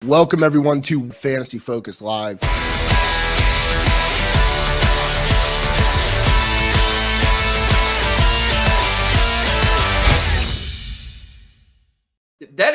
Welcome everyone to Fantasy Focus Live. That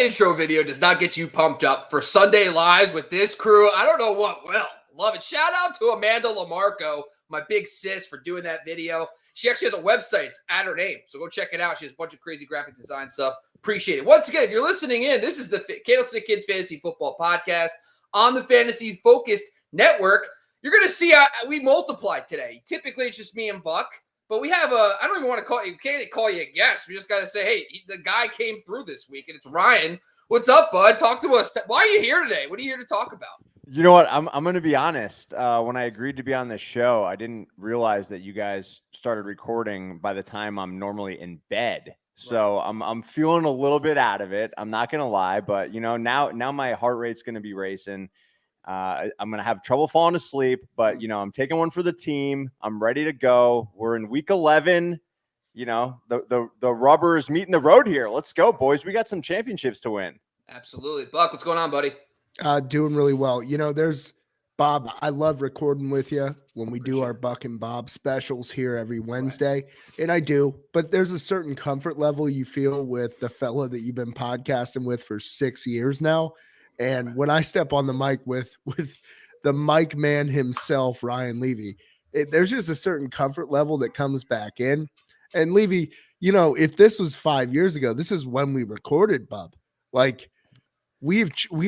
intro video does not get you pumped up for Sunday Lives with this crew. I don't know what will. Love it. Shout out to Amanda Lamarco, my big sis, for doing that video. She actually has a website. It's at her name. So go check it out. She has a bunch of crazy graphic design stuff. Appreciate it. Once again, if you're listening in, this is the Candlestick Kids Fantasy Football Podcast on the Fantasy Focused Network. You're going to see we multiplied today. Typically, it's just me and Buck. But we have I don't even want to call you, can't call you a guest. We just got to say, hey, the guy came through this week, and it's Ryan. What's up, bud? Talk to us. Why are you here today? What are you here to talk about? You know what? I'm going to be honest. When I agreed to be on this show, I didn't realize that you guys started recording by the time I'm normally in bed. So I'm feeling a little bit out of it. I'm not going to lie, but now my heart rate's going to be racing. I'm going to have trouble falling asleep, but I'm taking one for the team. I'm ready to go. We're in week 11. The rubber is meeting the road here. Let's go, boys. We got some championships to win. Absolutely. Buck, what's going on, buddy? Doing really well. There's Bob. I love recording with you when we do our Buck and Bob specials here every Wednesday. And I do, but there's a certain comfort level you feel with the fella that you've been podcasting with for 6 years now. And when I step on the mic with the mic man himself, Ryan Levy, there's just a certain comfort level that comes back in. And Levy, if this was 5 years ago, this is when we recorded, Bub. Like we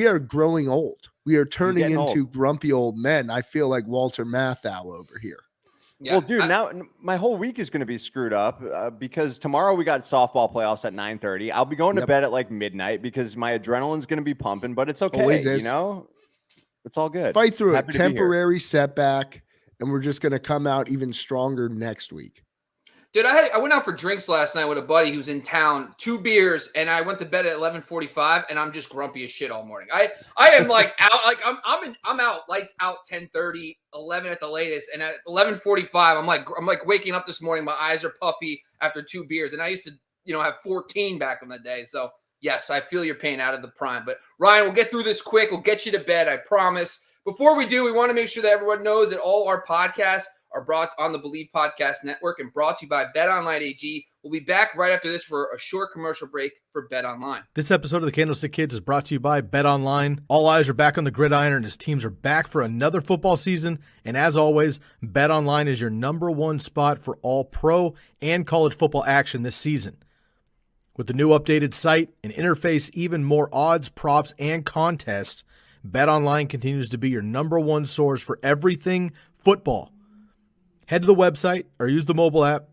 are growing old. We are turning into grumpy old men. I feel like Walter Matthau over here. Yeah, well, dude, now my whole week is going to be screwed up because tomorrow we got softball playoffs at 9:30. I'll be going to bed at like midnight because my adrenaline's going to be pumping, but it's okay. Always is. It's all good. Fight through a temporary setback, and we're just going to come out even stronger next week. Dude, I went out for drinks last night with a buddy who's in town, 2 beers, and I went to bed at 11:45, and I'm just grumpy as shit all morning. I am like out, like I'm out, lights out 10:30, 11 at the latest, and at 11:45, I'm like waking up this morning, my eyes are puffy after 2 beers, and I used to have 14 back in the day. So yes, I feel your pain out of the prime. But Ryan, we'll get through this quick. We'll get you to bed, I promise. Before we do, we want to make sure that everyone knows that all our podcasts are brought on the Believe Podcast Network and brought to you by BetOnline AG. We'll be back right after this for a short commercial break for BetOnline. This episode of the Candlestick Kids is brought to you by BetOnline. All eyes are back on the gridiron and his teams are back for another football season. And as always, BetOnline is your #1 spot for all pro and college football action this season. With the new updated site and interface, even more odds, props, and contests, BetOnline continues to be your #1 source for everything football. Head to the website or use the mobile app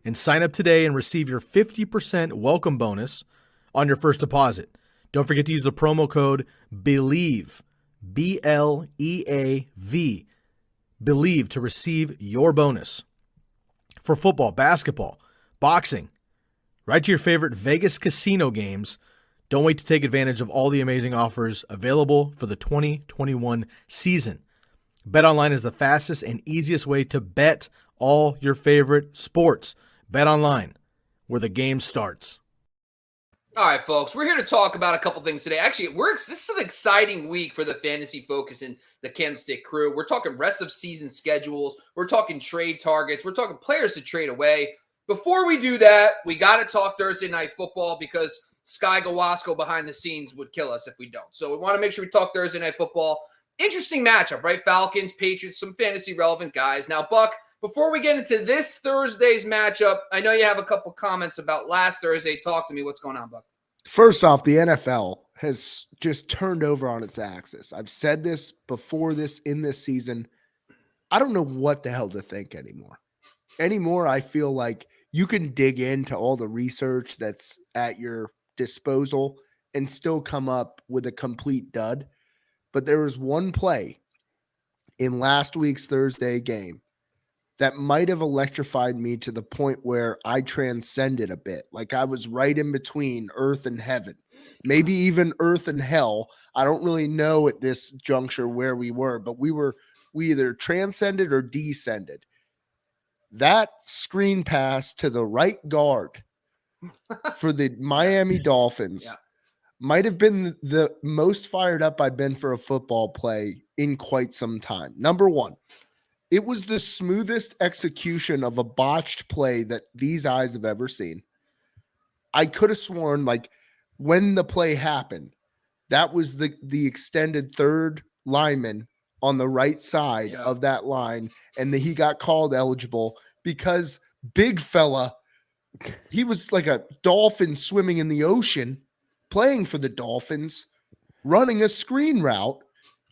and sign up today and receive your 50% welcome bonus on your first deposit. Don't forget to use the promo code BELIEVE, BLEAV, BELIEVE to receive your bonus. For football, basketball, boxing, right to your favorite Vegas casino games. Don't wait to take advantage of all the amazing offers available for the 2021 season. BetOnline is the fastest and easiest way to bet all your favorite sports. BetOnline, where the game starts. All right, folks, we're here to talk about a couple things today. Actually, this is an exciting week for the Fantasy Focus and the Candlestick crew. We're talking rest of season schedules. We're talking trade targets. We're talking players to trade away. Before we do that, we got to talk Thursday Night Football because Sky Gawasco behind the scenes would kill us if we don't. So we want to make sure we talk Thursday Night Football. Interesting matchup, right? Falcons, Patriots, some fantasy relevant guys. Now, Buck, before we get into this Thursday's matchup, I know you have a couple comments about last Thursday. Talk to me. What's going on, Buck? First off, the NFL has just turned over on its axis. I've said this before in this season. I don't know what the hell to think anymore. I feel like you can dig into all the research that's at your disposal and still come up with a complete dud. But there was one play in last week's Thursday game that might have electrified me to the point where I transcended a bit. Like I was right in between earth and heaven, maybe even earth and hell. I don't really know at this juncture where we were, but we either transcended or descended. That screen pass to the right guard for the Miami Dolphins might have been the most fired up I've been for a football play in quite some time. Number one, it was the smoothest execution of a botched play that these eyes have ever seen. I could have sworn, like, when the play happened, that was the extended third lineman on the right side of that line, and he got called eligible because big fella, he was like a dolphin swimming in the ocean, playing for the Dolphins, running a screen route,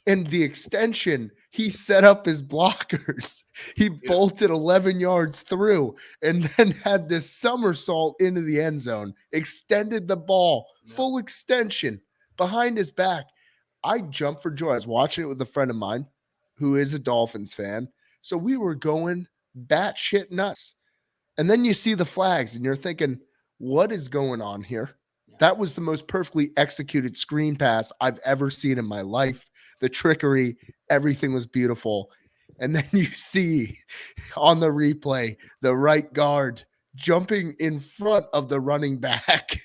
and the extension, he set up his blockers. He bolted 11 yards through and then had this somersault into the end zone, extended the ball, full extension behind his back. I jumped for joy. I was watching it with a friend of mine who is a Dolphins fan. So we were going batshit nuts. And then you see the flags and you're thinking, what is going on here? That was the most perfectly executed screen pass I've ever seen in my life. The trickery, everything was beautiful. And then you see on the replay, the right guard jumping in front of the running back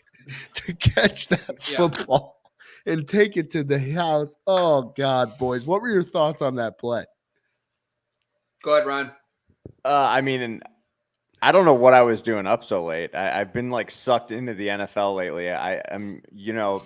to catch that football and take it to the house. Oh, God, boys. What were your thoughts on that play? Go ahead, Ryan. I mean, I don't know what I was doing up so late. I've been like sucked into the NFL lately. I'm,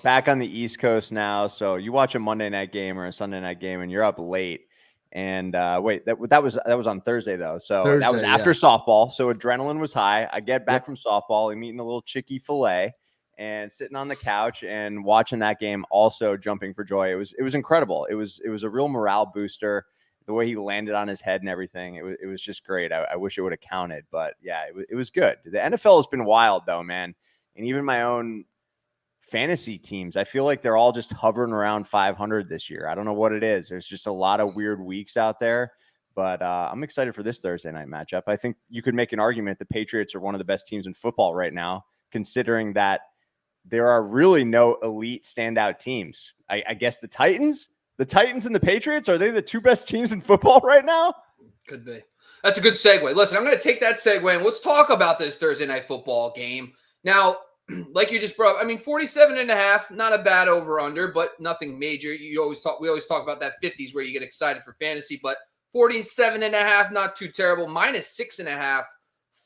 back on the East Coast now. So you watch a Monday night game or a Sunday night game and you're up late. And wait, that was on Thursday though. So that was after softball. So adrenaline was high. I get back from softball. I'm eating a little chicky filet and sitting on the couch and watching that game, also jumping for joy. It was incredible. It was a real morale booster. The way he landed on his head and everything, it was just great. I wish it would have counted, but yeah, it was good. The NFL has been wild though, man. And even my own fantasy teams, I feel like they're all just hovering around 500 this year. I don't know what it is. There's just a lot of weird weeks out there, but I'm excited for this Thursday night matchup. I think you could make an argument the Patriots are one of the best teams in football right now, considering that there are really no elite standout teams. I guess the Titans and the Patriots, are they the two best teams in football right now? Could be. That's a good segue. Listen, I'm going to take that segue and let's talk about this Thursday night football game. Now, like you just brought up, 47.5, not a bad over-under, but nothing major. We always talk about that 50s where you get excited for fantasy, but 47.5, not too terrible. -6.5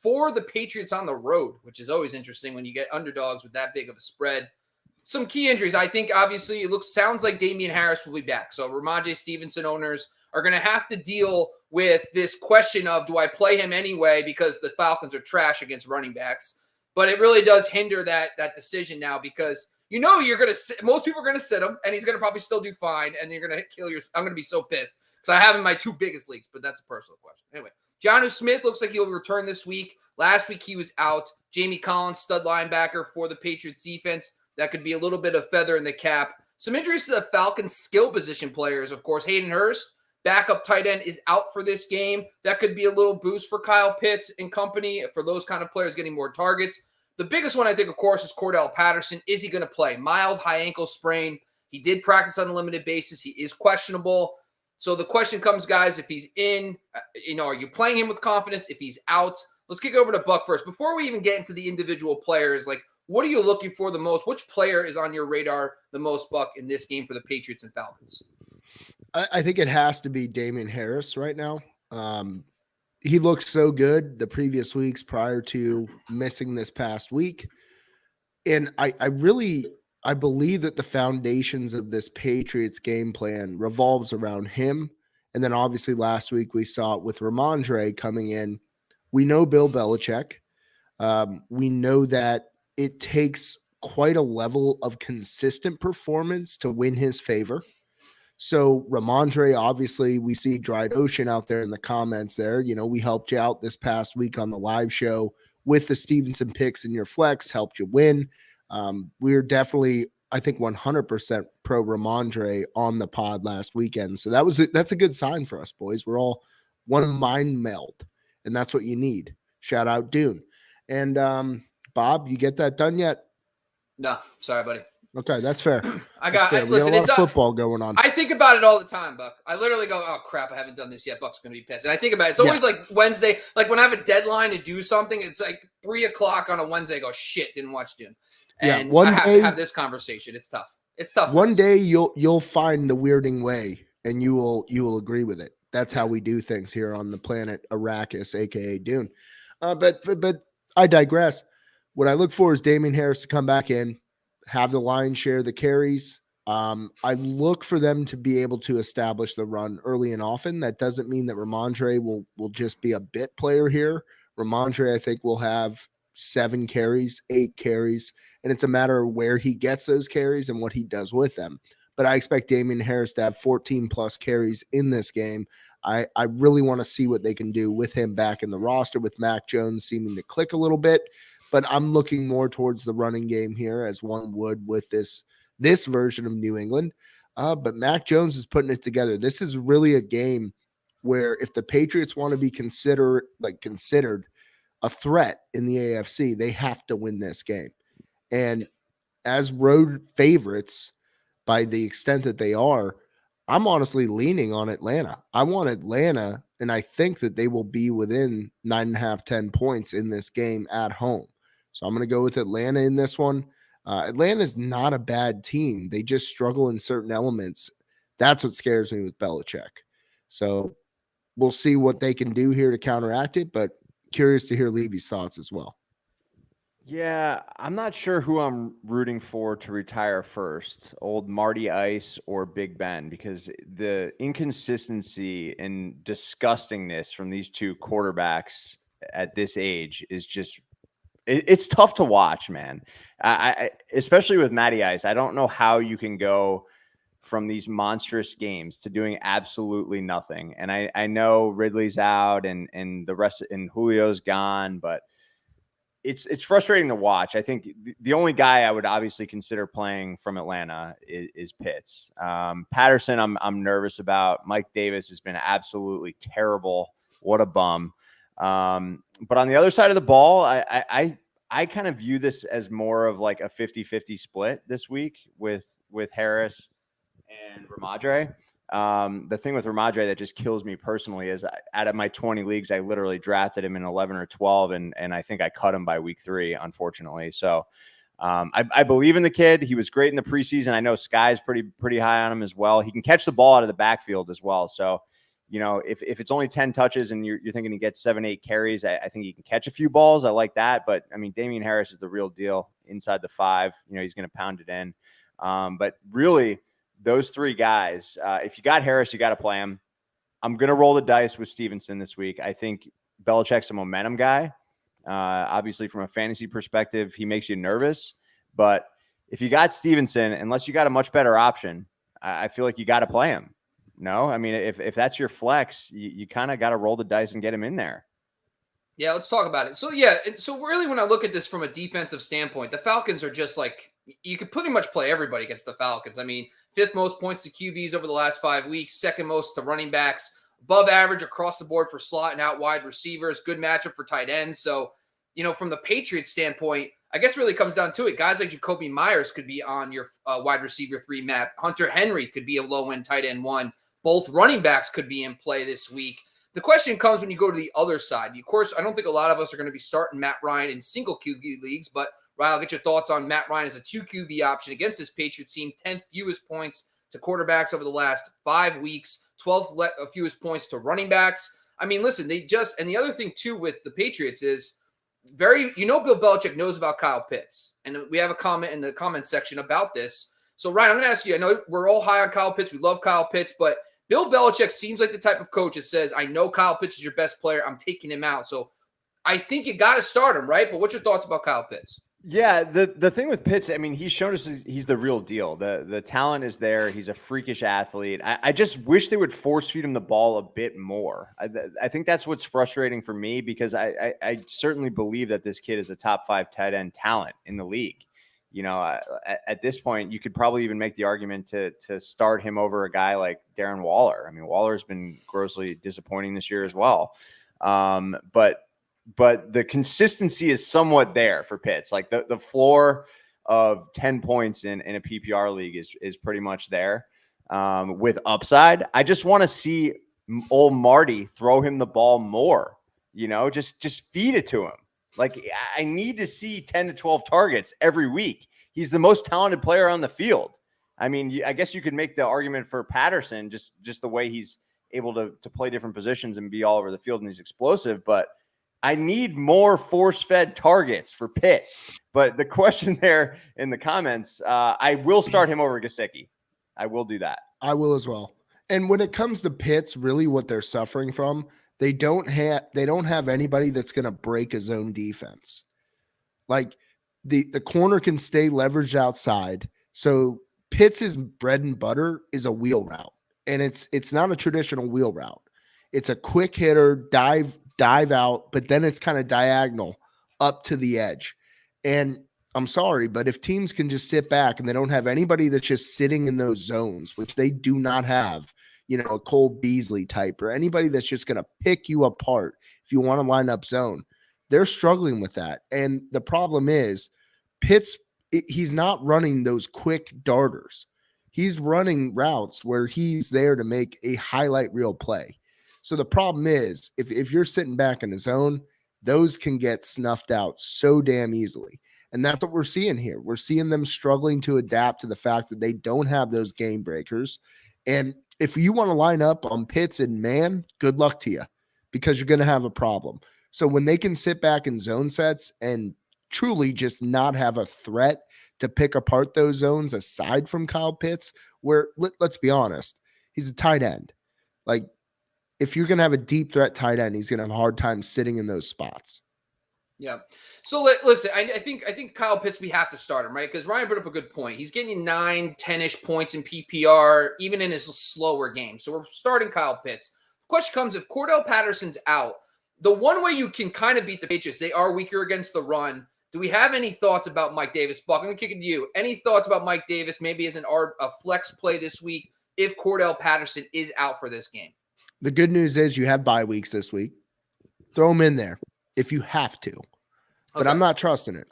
for the Patriots on the road, which is always interesting when you get underdogs with that big of a spread. Some key injuries. I think, obviously, sounds like Damian Harris will be back. So Ramondre Stevenson owners are going to have to deal with this question of, do I play him anyway because the Falcons are trash against running backs? But it really does hinder that decision now because you're going to – most people are going to sit him, and he's going to probably still do fine, and you're going to kill your – I'm going to be so pissed because I have him in my two biggest leagues, but that's a personal question. Anyway, Jonnu Smith looks like he'll return this week. Last week he was out. Jamie Collins, stud linebacker for the Patriots defense. That could be a little bit of feather in the cap. Some injuries to the Falcons' skill position players, of course. Hayden Hurst, backup tight end, is out for this game. That could be a little boost for Kyle Pitts and company for those kind of players getting more targets. The biggest one, I think, of course, is Cordell Patterson. Is he going to play? Mild high ankle sprain. He did practice on a limited basis. He is questionable. So the question comes, guys, if he's in, are you playing him with confidence? If he's out, let's kick over to Buck first. Before we even get into the individual players, what are you looking for the most? Which player is on your radar the most, Buck, in this game for the Patriots and Falcons? I think it has to be Damian Harris right now. He looked so good the previous weeks prior to missing this past week. And I believe that the foundations of this Patriots game plan revolves around him. And then obviously last week we saw it with Ramondre coming in. We know Bill Belichick. We know that it takes quite a level of consistent performance to win his favor. So Ramondre, obviously, we see Dried Ocean out there in the comments there. We helped you out this past week on the live show with the Stevenson picks in your flex, helped you win. We're definitely, I think, 100% pro Ramondre on the pod last weekend. So that's a good sign for us, boys. We're all one mind meld, and that's what you need. Shout out Dune. And Bob, you get that done yet? No, sorry, buddy. Okay, that's fair. Listen, it's football going on. I think about it all the time, Buck. I literally go, oh crap, I haven't done this yet. Buck's gonna be pissed. And I think about it. It's always like Wednesday, like when I have a deadline to do something, it's like 3:00 on a Wednesday. I go, shit, didn't watch Dune. Yeah, And one I have day- to have this conversation. It's tough. It's tough. for One us. day you'll find the weirding way, and you will agree with it. That's how we do things here on the planet Arrakis, aka Dune. But I digress. What I look for is Damian Harris to come back in, have the lion's share of the carries. I look for them to be able to establish the run early and often. That doesn't mean that Ramondre will just be a bit player here. Ramondre, I think, will have 7 carries, 8 carries, and it's a matter of where he gets those carries and what he does with them. But I expect Damian Harris to have 14 plus carries in this game. I really want to see what they can do with him back in the roster, with Mac Jones seeming to click a little bit. But I'm looking more towards the running game here, as one would with this version of New England. But Mac Jones is putting it together. This is really a game where if the Patriots want to be considered a threat in the AFC, they have to win this game. And as road favorites, by the extent that they are, I'm honestly leaning on Atlanta. I want Atlanta, and I think that they will be within 9.5, 10 points in this game at home. So I'm going to go with Atlanta in this one. Atlanta's not a bad team. They just struggle in certain elements. That's what scares me with Belichick. So we'll see what they can do here to counteract it, but curious to hear Levy's thoughts as well. Yeah, I'm not sure who I'm rooting for to retire first, old Marty Ice or Big Ben, because the inconsistency and disgustingness from these two quarterbacks at this age is just, it's tough to watch, man. I especially with Matty Ice, I don't know how you can go from these monstrous games to doing absolutely nothing. And I know Ridley's out and the rest, and Julio's gone, but it's frustrating to watch. I think the only guy I would obviously consider playing from Atlanta is Pitts. Patterson, I'm nervous about. Mike Davis has been absolutely terrible. What a bum. But on the other side of the ball, I kind of view this as more of like a 50-50 split this week with Harris and Ramondre. The thing with Ramondre that just kills me personally is out of my 20 leagues, I literally drafted him in 11 or 12, and I think I cut him by week 3, unfortunately. So I believe in the kid. He was great in the preseason. I know Sky's pretty high on him as well. He can catch the ball out of the backfield as well. So, you know, if it's only 10 touches and you're thinking he gets 7-8 carries, I think he can catch a few balls. I like that. But I mean, Damian Harris is the real deal inside the 5. You know, he's going to pound it in. But really, those 3 guys, if you got Harris, you got to play him. I'm going to roll the dice with Stevenson this week. I think Belichick's a momentum guy. Obviously, from a fantasy perspective, he makes you nervous. But if you got Stevenson, unless you got a much better option, I feel like you got to play him. No, I mean, if that's your flex, you kind of got to roll the dice and get him in there. Yeah, let's talk about it. So, yeah, so really when I look at this from a defensive standpoint, the Falcons are just like, you could pretty much play everybody against the Falcons. I mean, 5th most points to QBs over the last 5 weeks, 2nd most to running backs, above average across the board for slot and out wide receivers, good matchup for tight ends. So, you know, from the Patriots standpoint, I guess really comes down to it. Guys like Jacoby Myers could be on your wide receiver 3 map. Hunter Henry could be a low-end tight end 1. Both running backs could be in play this week. The question comes when you go to the other side. Of course, I don't think a lot of us are going to be starting Matt Ryan in single QB leagues, but Ryan, I'll get your thoughts on Matt Ryan as a 2 QB option against this Patriots team. 10th fewest points to quarterbacks over the last 5 weeks, 12th fewest points to running backs. I mean, listen, and the other thing too with the Patriots is Bill Belichick knows about Kyle Pitts. And we have a comment in the comment section about this. So Ryan, I'm going to ask you, I know we're all high on Kyle Pitts. We love Kyle Pitts, but Bill Belichick seems like the type of coach that says, I know Kyle Pitts is your best player. I'm taking him out. So I think you got to start him, right? But what's your thoughts about Kyle Pitts? Yeah, the thing with Pitts, I mean, he's shown us he's the real deal. The talent is there. He's a freakish athlete. I just wish they would force feed him the ball a bit more. I think that's what's frustrating for me, because I certainly believe that this kid is a top 5 tight end talent in the league. You know, at this point, you could probably even make the argument to start him over a guy like Darren Waller. I mean, Waller's been grossly disappointing this year as well. But the consistency is somewhat there for Pitts. Like the floor of 10 points in a PPR league is pretty much there with upside. I just want to see old Marty throw him the ball more, you know, just feed it to him. Like, I need to see 10 to 12 targets every week. He's the most talented player on the field. I mean, I guess you could make the argument for Patterson, just the way he's able to play different positions and be all over the field, and he's explosive. But I need more force-fed targets for Pitts. But the question there in the comments, I will start him over Gesicki. I will do that. I will as well. And when it comes to Pitts, really what they're suffering from, they don't have anybody that's going to break his own defense. Like the corner can stay leveraged outside. So Pitts' bread and butter is a wheel route. And it's not a traditional wheel route. It's a quick hitter, dive out, but then it's kind of diagonal up to the edge. And I'm sorry, but if teams can just sit back and they don't have anybody that's just sitting in those zones, which they do not have, a Cole Beasley type or anybody that's just going to pick you apart if you want to line up zone, they're struggling with that. And the problem is Pitts, he's not running those quick darters. He's running routes where he's there to make a highlight reel play. So the problem is if you're sitting back in the zone, those can get snuffed out so damn easily. And that's what we're seeing here. We're seeing them struggling to adapt to the fact that they don't have those game breakers. And if you want to line up on Pitts and man, good luck to you because you're going to have a problem. So when they can sit back in zone sets and truly just not have a threat to pick apart those zones aside from Kyle Pitts, where let's be honest, he's a tight end. Like if you're going to have a deep threat tight end, he's going to have a hard time sitting in those spots. Yeah. So listen, I think Kyle Pitts, we have to start him, right? Because Ryan brought up a good point. He's getting 9, 10-ish points in PPR, even in his slower game. So we're starting Kyle Pitts. The question comes, if Cordell Patterson's out, the one way you can kind of beat the Patriots, they are weaker against the run. Do we have any thoughts about Mike Davis? Buck, I'm going to kick it to you. Any thoughts about Mike Davis, maybe as a flex play this week, if Cordell Patterson is out for this game? The good news is you have bye weeks this week. Throw him in there if you have to. But I'm not trusting it.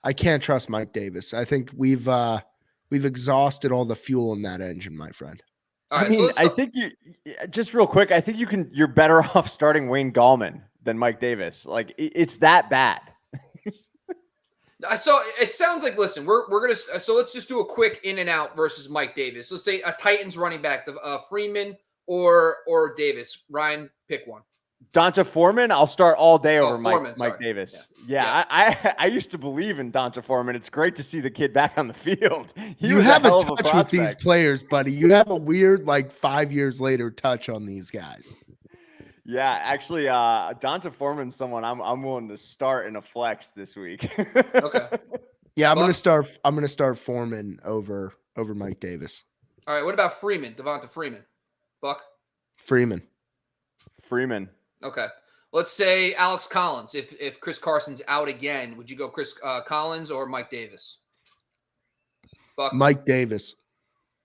I can't trust Mike Davis. I think we've exhausted all the fuel in that engine, my friend. All right, I mean, I think you just real quick, I think you're better off starting Wayne Gallman than Mike Davis. Like it's that bad. So it sounds like, listen, we're gonna, so let's just do a quick in and out versus Mike Davis. Let's say a Titans running back, Freeman or Davis. Ryan, pick one. Donta Foreman, I'll start all day over Mike Davis. Yeah. I used to believe in Donta Foreman. It's great to see the kid back on the field. You have a touch with these players, buddy. You have a weird, 5 years later touch on these guys. Yeah, actually, Donta Foreman's someone I'm willing to start in a flex this week. Okay. Yeah, I'm gonna start Foreman over Mike Davis. All right. What about Freeman? Devonta Freeman. Buck. Freeman. Okay. Let's say Alex Collins. If Chris Carson's out again, would you go Chris Collins or Mike Davis? Buck. Mike Davis.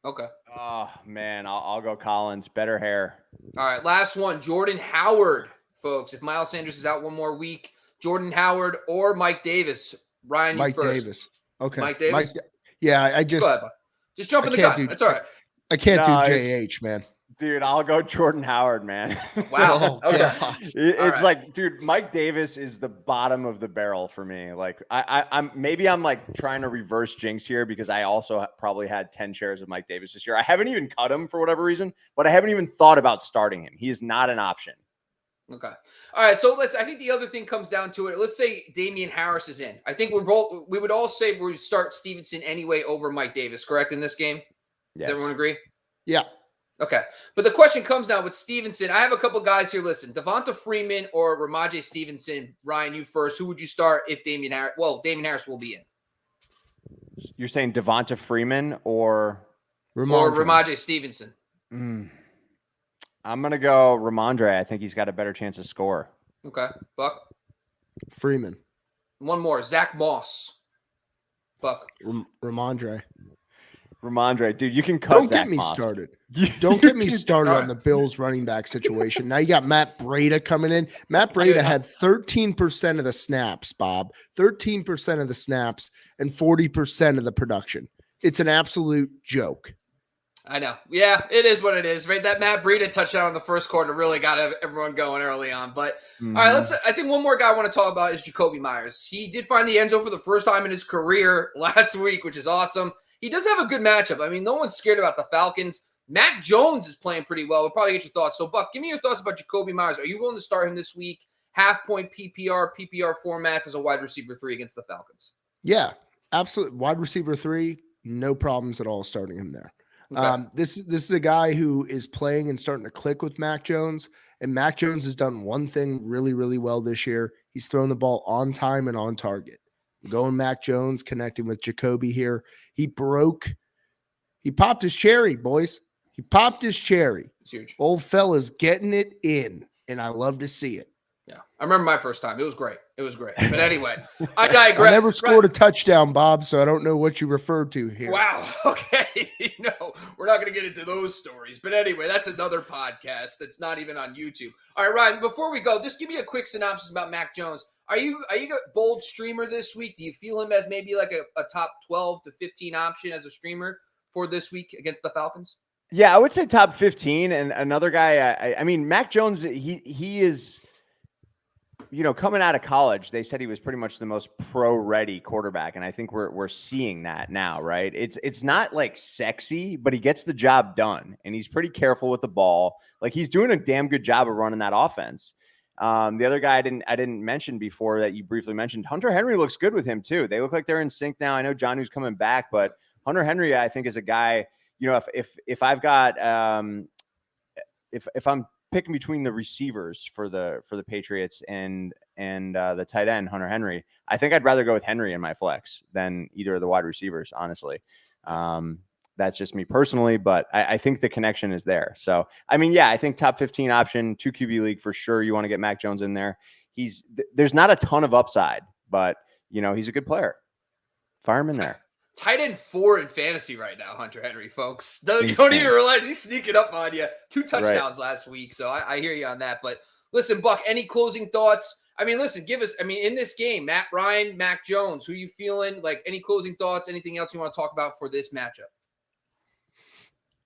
Okay. Oh man, I'll go Collins. Better hair. All right. Last one. Jordan Howard, folks. If Miles Sanders is out one more week, Jordan Howard or Mike Davis. Ryan, you Mike first. Davis. Okay. Mike Davis. I just jump in the gun. That's all right. I can't do JH, man. Dude, I'll go Jordan Howard, man. Wow. Okay. It's like, dude, Mike Davis is the bottom of the barrel for me. Like, I'm trying to reverse jinx here because I also probably had 10 shares of Mike Davis this year. I haven't even cut him for whatever reason, but I haven't even thought about starting him. He is not an option. Okay. All right. So I think the other thing comes down to it. Let's say Damian Harris is in. I think we would all say we would start Stevenson anyway over Mike Davis, correct, in this game? Does everyone agree? Yeah. Okay. But the question comes now with Stevenson. I have a couple guys here. Listen, Devonta Freeman or Ramondre Stevenson. Ryan, you first. Who would you start if Damian Harris? Well, Damian Harris will be in. You're saying Devonta Freeman or Ramondre Stevenson? I'm going to go Ramondre. I think he's got a better chance to score. Okay. Buck? Freeman. One more. Zach Moss. Buck? Ramondre. Dude, you can cut. Don't get me started. Don't get me started on the Bills running back situation. Now you got Matt Breida coming in. Matt Breida had 13% of the snaps, Bob. 13% of the snaps and 40% of the production. It's an absolute joke. I know. Yeah, it is what it is, right? That Matt Breida touchdown in the first quarter really got everyone going early on. But all right, I think one more guy I want to talk about is Jacoby Myers. He did find the end zone for the first time in his career last week, which is awesome. He does have a good matchup. I mean, no one's scared about the Falcons. Mac Jones is playing pretty well. We'll probably get your thoughts. So, Buck, give me your thoughts about Jacoby Myers. Are you willing to start him this week? Half-point PPR formats as a wide receiver 3 against the Falcons. Yeah, absolutely. Wide receiver 3, no problems at all starting him there. Okay. This is a guy who is playing and starting to click with Mac Jones. And Mac Jones has done one thing really, really well this year. He's thrown the ball on time and on target. Going Mac Jones, connecting with Jacoby here. He popped his cherry, boys. He popped his cherry. It's huge. Old fella's getting it in, and I love to see it. Yeah, I remember my first time. It was great. But anyway, I digress. I never scored a touchdown, Bob, so I don't know what you referred to here. Wow. Okay. No, we're not going to get into those stories. But anyway, that's another podcast that's not even on YouTube. All right, Ryan, before we go, just give me a quick synopsis about Mac Jones. Are you a bold streamer this week? Do you feel him as maybe like a top 12 to 15 option as a streamer for this week against the Falcons? Yeah, I would say top 15. And another guy, I mean, Mac Jones, he is, coming out of college, they said he was pretty much the most pro-ready quarterback, and I think we're seeing that now, right? It's not like sexy, but he gets the job done, and he's pretty careful with the ball. Like, he's doing a damn good job of running that offense. The other guy I didn't mention before that you briefly mentioned, Hunter Henry looks good with him too. They look like they're in sync now. I know Johnny's coming back, but Hunter Henry, I think, is a guy. If I've got if I'm picking between the receivers for the Patriots and the tight end, Hunter Henry, I think I'd rather go with Henry in my flex than either of the wide receivers, honestly. That's just me personally, but I think the connection is there. So, I mean, yeah, I think top 15 option, 2 QB league for sure. You want to get Mac Jones in there. There's not a ton of upside, but he's a good player. Fire him in there. Tight end 4 in fantasy right now, Hunter Henry, folks. You don't even realize he's sneaking up on you. 2 touchdowns last week, so I hear you on that. But listen, Buck, any closing thoughts? I mean, listen, in this game, Matt Ryan, Mac Jones, who you feeling? Like, any closing thoughts, anything else you want to talk about for this matchup?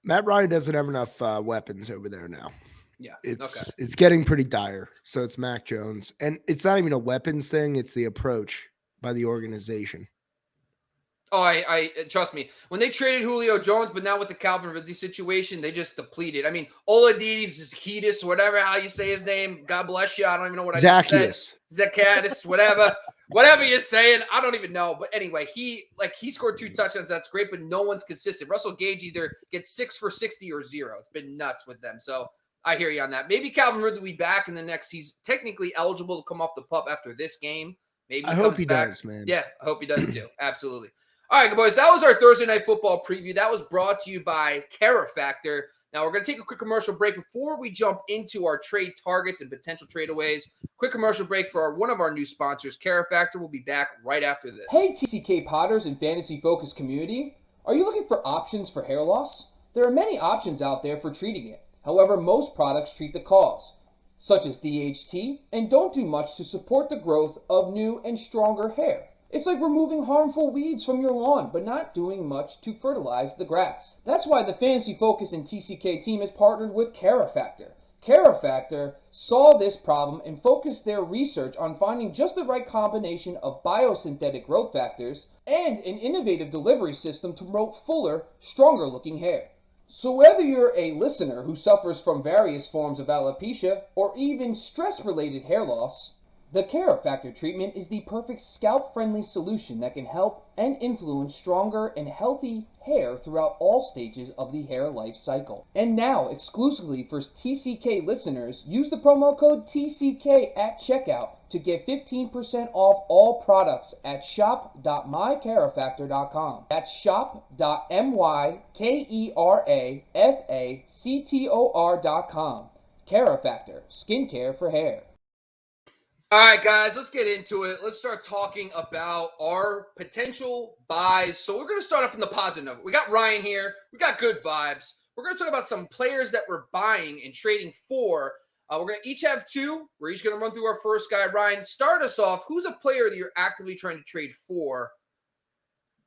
Matt Ryan doesn't have enough weapons over there now. Yeah, it's getting pretty dire. So it's Mac Jones, and it's not even a weapons thing; it's the approach by the organization. Oh, I trust me. When they traded Julio Jones, but now with the Calvin Ridley situation, they just depleted. I mean, Oladides, Zacchaeus, whatever how you say his name. God bless you. I don't even know what I just said. Zacchaeus, whatever you're saying. I don't even know. But anyway, he scored 2 touchdowns. That's great, but no one's consistent. Russell Gage either gets 6 for 60 or 0. It's been nuts with them. So I hear you on that. Maybe Calvin Ridley will be back in the next. He's technically eligible to come off the pup after this game. Maybe I hope he does, man. Yeah, I hope he does too. Absolutely. All right, boys, that was our Thursday Night Football preview. That was brought to you by Carifactor. Now, we're going to take a quick commercial break before we jump into our trade targets and potential tradeaways. Quick commercial break for one of our new sponsors, Carifactor. We'll be back right after this. Hey, TCK Potters and Fantasy Focus community. Are you looking for options for hair loss? There are many options out there for treating it. However, most products treat the cause, such as DHT, and don't do much to support the growth of new and stronger hair. It's like removing harmful weeds from your lawn, but not doing much to fertilize the grass. That's why the Fantasy Focus and TCK team has partnered with Carifactor. Carifactor saw this problem and focused their research on finding just the right combination of biosynthetic growth factors and an innovative delivery system to promote fuller, stronger looking hair. So whether you're a listener who suffers from various forms of alopecia or even stress-related hair loss, the Carifactor treatment is the perfect scalp-friendly solution that can help and influence stronger and healthy hair throughout all stages of the hair life cycle. And now, exclusively for TCK listeners, use the promo code TCK at checkout to get 15% off all products at shop.mycarifactor.com. That's shop.mykerafactor.com. Carifactor, skincare for hair. All right, guys, let's get into it. Let's start talking about our potential buys. So we're going to start off from the positive note. We got Ryan here. We got good vibes. We're going to talk about some players that we're buying and trading for. We're going to each have 2. We're each going to run through our first guy. Ryan, start us off. Who's a player that you're actively trying to trade for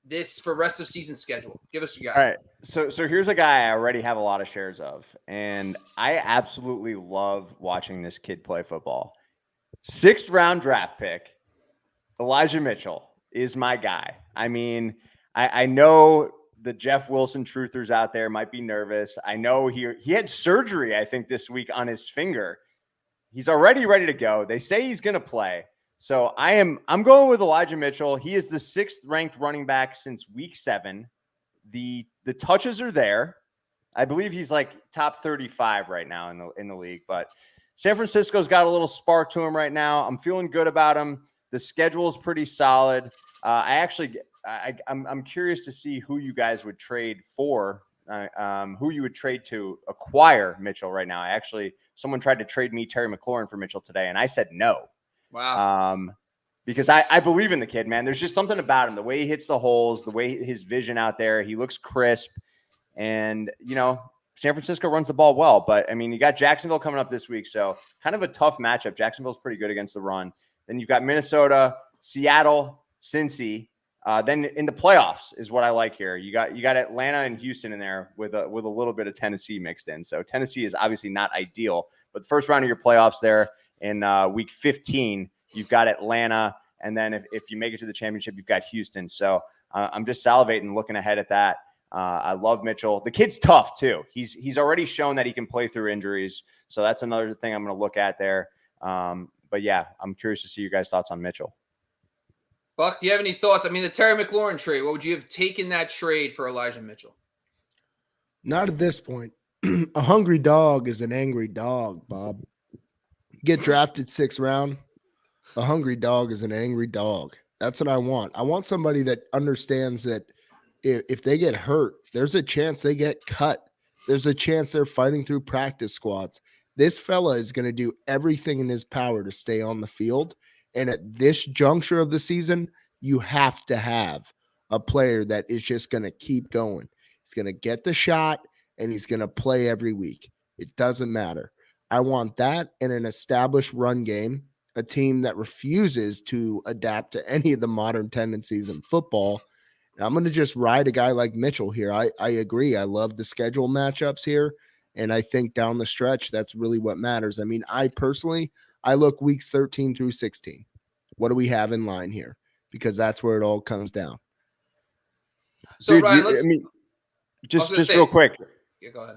this for rest of season schedule? Give us your All guy. right. So here's a guy I already have a lot of shares of, and I absolutely love watching this kid play football. 6th round draft pick, Elijah Mitchell is my guy. I mean, I know the Jeff Wilson truthers out there might be nervous. I know he had surgery, I think, this week on his finger. He's already ready to go. They say he's going to play. So I'm going with Elijah Mitchell. He is the 6th ranked running back since week 7. The touches are there. I believe he's like top 35 right now in the league, but San Francisco's got a little spark to him right now. I'm feeling good about him. The schedule is pretty solid. I'm curious to see who you guys would trade for, who you would trade to acquire Mitchell right now. Someone tried to trade me Terry McLaurin for Mitchell today, and I said no. Wow. Because I believe in the kid, man. There's just something about him, the way he hits the holes, the way his vision out there. He looks crisp, and San Francisco runs the ball well. But I mean, you got Jacksonville coming up this week, so kind of a tough matchup. Jacksonville's pretty good against the run. Then you've got Minnesota, Seattle, Cincy. Then in the playoffs is what I like here. You got Atlanta and Houston in there with a little bit of Tennessee mixed in. So Tennessee is obviously not ideal, but the first round of your playoffs there in week 15, you've got Atlanta, and then if you make it to the championship, you've got Houston. So I'm just salivating looking ahead at that. I love Mitchell. The kid's tough too. He's already shown that he can play through injuries, so that's another thing I'm going to look at there. But yeah, I'm curious to see your guys' thoughts on Mitchell. Buck, do you have any thoughts? I mean, the Terry McLaurin trade, what would you have taken that trade for Elijah Mitchell? Not at this point. A hungry dog is an angry dog, Bob. Get drafted 6th round. A hungry dog is an angry dog. That's what I want. I want somebody that understands that if they get hurt, there's a chance they get cut. There's a chance they're fighting through practice squads. This fella is going to do everything in his power to stay on the field. And at this juncture of the season, you have to have a player that is just going to keep going. He's going to get the shot, and he's going to play every week. It doesn't matter. I want that in an established run game, a team that refuses to adapt to any of the modern tendencies in football. And I'm going to just ride a guy like Mitchell here. I agree. I love the schedule matchups here, and I think down the stretch, that's really what matters. I mean, I look weeks 13 through 16. What do we have in line here? Because that's where it all comes down. So, Dude, Ryan, just real quick. Yeah, go ahead.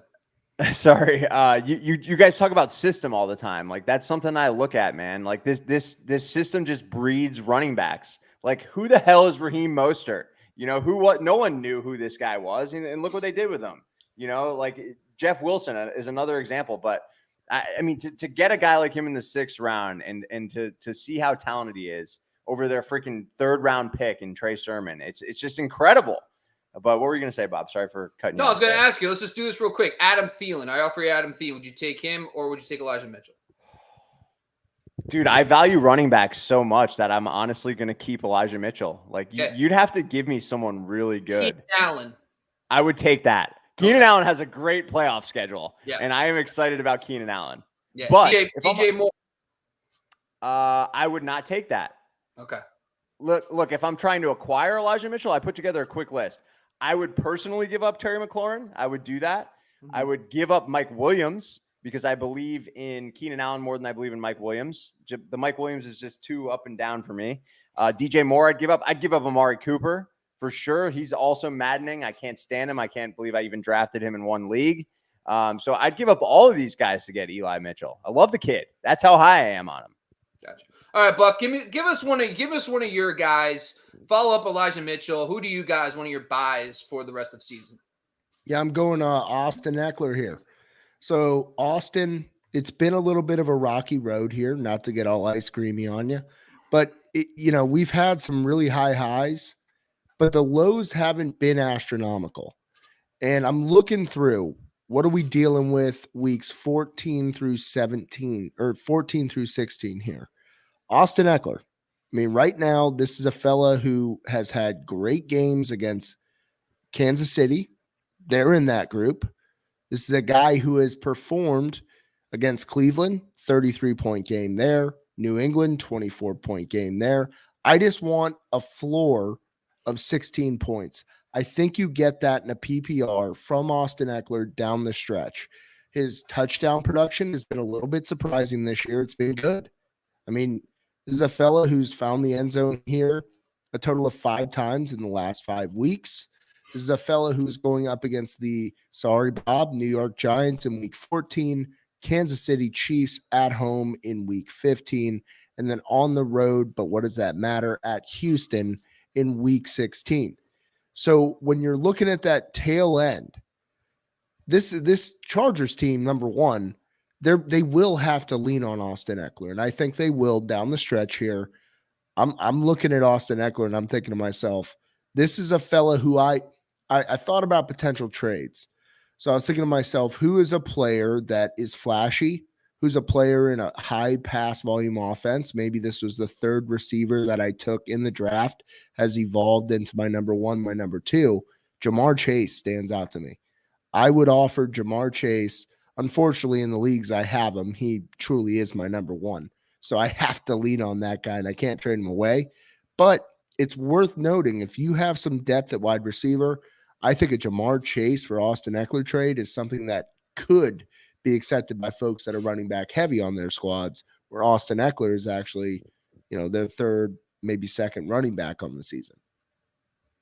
Sorry. You guys talk about system all the time. Like, that's something I look at, man. Like this system just breeds running backs. Like, who the hell is Raheem Mostert? No one knew who this guy was. And look what they did with him. Like Jeff Wilson is another example, but I mean, to get a guy like him in the 6th round and to see how talented he is over their freaking 3rd round pick in Trey Sermon, it's just incredible. But what were you going to say, Bob? Sorry for cutting you off. No, I was going to ask you. Let's just do this real quick. Adam Thielen. I offer you Adam Thielen. Would you take him or would you take Elijah Mitchell? Dude, I value running backs so much that I'm honestly going to keep Elijah Mitchell. Like, you'd have to give me someone really good. Keenan Allen. I would take that. Keenan Allen has a great playoff schedule, yeah, and I am excited about Keenan Allen. Yeah, but DJ Moore. I would not take that. Okay. Look, if I'm trying to acquire Elijah Mitchell, I put together a quick list. I would personally give up Terry McLaurin. I would do that. Mm-hmm. I would give up Mike Williams because I believe in Keenan Allen more than I believe in Mike Williams. The Mike Williams is just too up and down for me. DJ Moore, I'd give up. I'd give up Amari Cooper for sure. He's also maddening. I can't stand him. I can't believe I even drafted him in one league. So I'd give up all of these guys to get Eli Mitchell. I love the kid. That's how high I am on him. Gotcha. All right, Buck, give us one of your guys. Follow up Elijah Mitchell. Who do you guys, one of your buys for the rest of the season? Yeah, I'm going Austin Eckler here. So Austin, it's been a little bit of a rocky road here, not to get all ice creamy on you, but we've had some really high highs, but the lows haven't been astronomical. And I'm looking through, what are we dealing with weeks 14 through 17 or 14 through 16 here? Austin Eckler. I mean, right now, this is a fella who has had great games against Kansas City. They're in that group. This is a guy who has performed against Cleveland, 33-point game there. New England, 24-point game there. I just want a floor of 16 points. I think you get that in a PPR from Austin Eckler down the stretch. His touchdown production has been a little bit surprising this year. It's been good. I mean, this is a fella who's found the end zone here a total of 5 times in the last 5 weeks. This is a fella who's going up against the, sorry, Bob, New York Giants in week 14, Kansas City Chiefs at home in week 15, and then on the road, but what does that matter, at Houston in week 16. So when you're looking at that tail end, this Chargers team, number one, they will have to lean on Austin Eckler, and I think they will down the stretch here. I'm looking at Austin Eckler, and I'm thinking to myself, this is a fella who I thought about potential trades. So I was thinking to myself, who is a player that is flashy, who's a player in a high pass volume offense? Maybe this was the third receiver that I took in the draft, has evolved into my number one, my number two. Jamar Chase stands out to me. I would offer Jamar Chase. Unfortunately, in the leagues I have him, he truly is my number one. So I have to lean on that guy, and I can't trade him away. But it's worth noting, if you have some depth at wide receiver, I think a Jamar Chase for Austin Eckler trade is something that could be accepted by folks that are running back heavy on their squads, where Austin Eckler is actually, their third, maybe second running back on the season.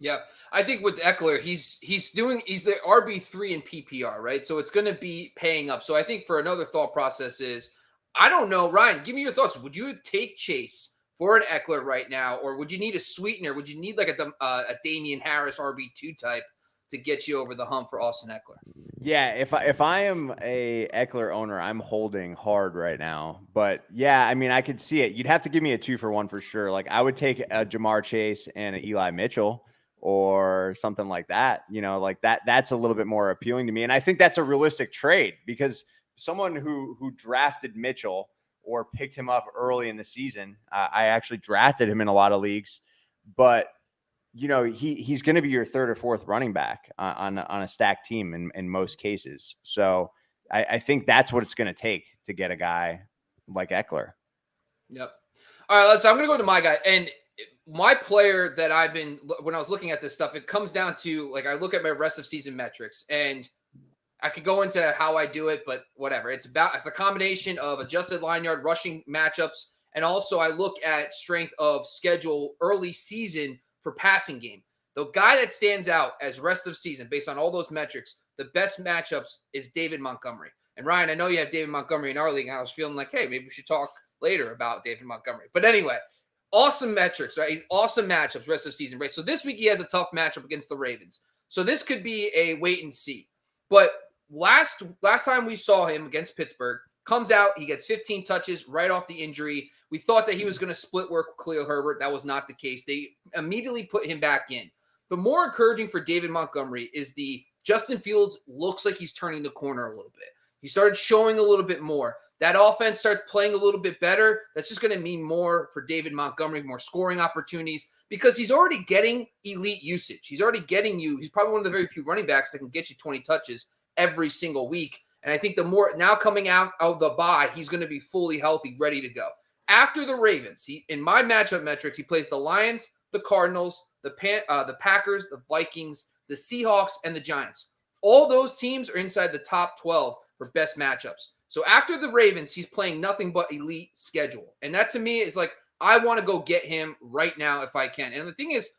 Yeah, I think with Eckler, he's the RB3 in PPR, right? So it's going to be paying up. So I think for another thought process is, I don't know, Ryan, give me your thoughts. Would you take Chase for an Eckler right now, or would you need a sweetener? Would you need like a Damian Harris RB2 type to get you over the hump for Austin Eckler? Yeah, if I am a Eckler owner, I'm holding hard right now. But yeah, I mean, I could see it. You'd have to give me a 2-for-1 for sure. Like I would take a Jamar Chase and an Eli Mitchell or something like that. Like that's a little bit more appealing to me. And I think that's a realistic trade, because someone who drafted Mitchell or picked him up early in the season, I actually drafted him in a lot of leagues, but he's going to be your third or fourth running back on a stacked team in most cases. So I think that's what it's going to take to get a guy like Eckler. Yep. All right, so I'm going to go to my guy. And my player that when I was looking at this stuff, it comes down to, like, I look at my rest of season metrics, and I could go into how I do it, but whatever. It's a combination of adjusted line yard rushing matchups, and also I look at strength of schedule early season for passing game. The guy that stands out as rest of season based on all those metrics, the best matchups is David Montgomery. And Ryan, I know you have David Montgomery in our league, and I was feeling like, hey, maybe we should talk later about David Montgomery. But anyway, awesome metrics, right? Awesome matchups rest of season, right? So this week he has a tough matchup against the Ravens. So this could be a wait and see. But last time we saw him against Pittsburgh, comes out, he gets 15 touches right off the injury. We thought that he was going to split work with Khalil Herbert. That was not the case. They immediately put him back in. But more encouraging for David Montgomery is the Justin Fields looks like he's turning the corner a little bit. He started showing a little bit more. That offense starts playing a little bit better. That's just going to mean more for David Montgomery, more scoring opportunities, because he's already getting elite usage. He's already getting he's probably one of the very few running backs that can get you 20 touches every single week. And I think the more now coming out of the bye, he's going to be fully healthy, ready to go. After the Ravens, in my matchup metrics, he plays the Lions, the Cardinals, the Packers, the Vikings, the Seahawks, and the Giants. All those teams are inside the top 12 for best matchups. So after the Ravens, he's playing nothing but elite schedule. And that to me is like, I want to go get him right now if I can. And the thing is,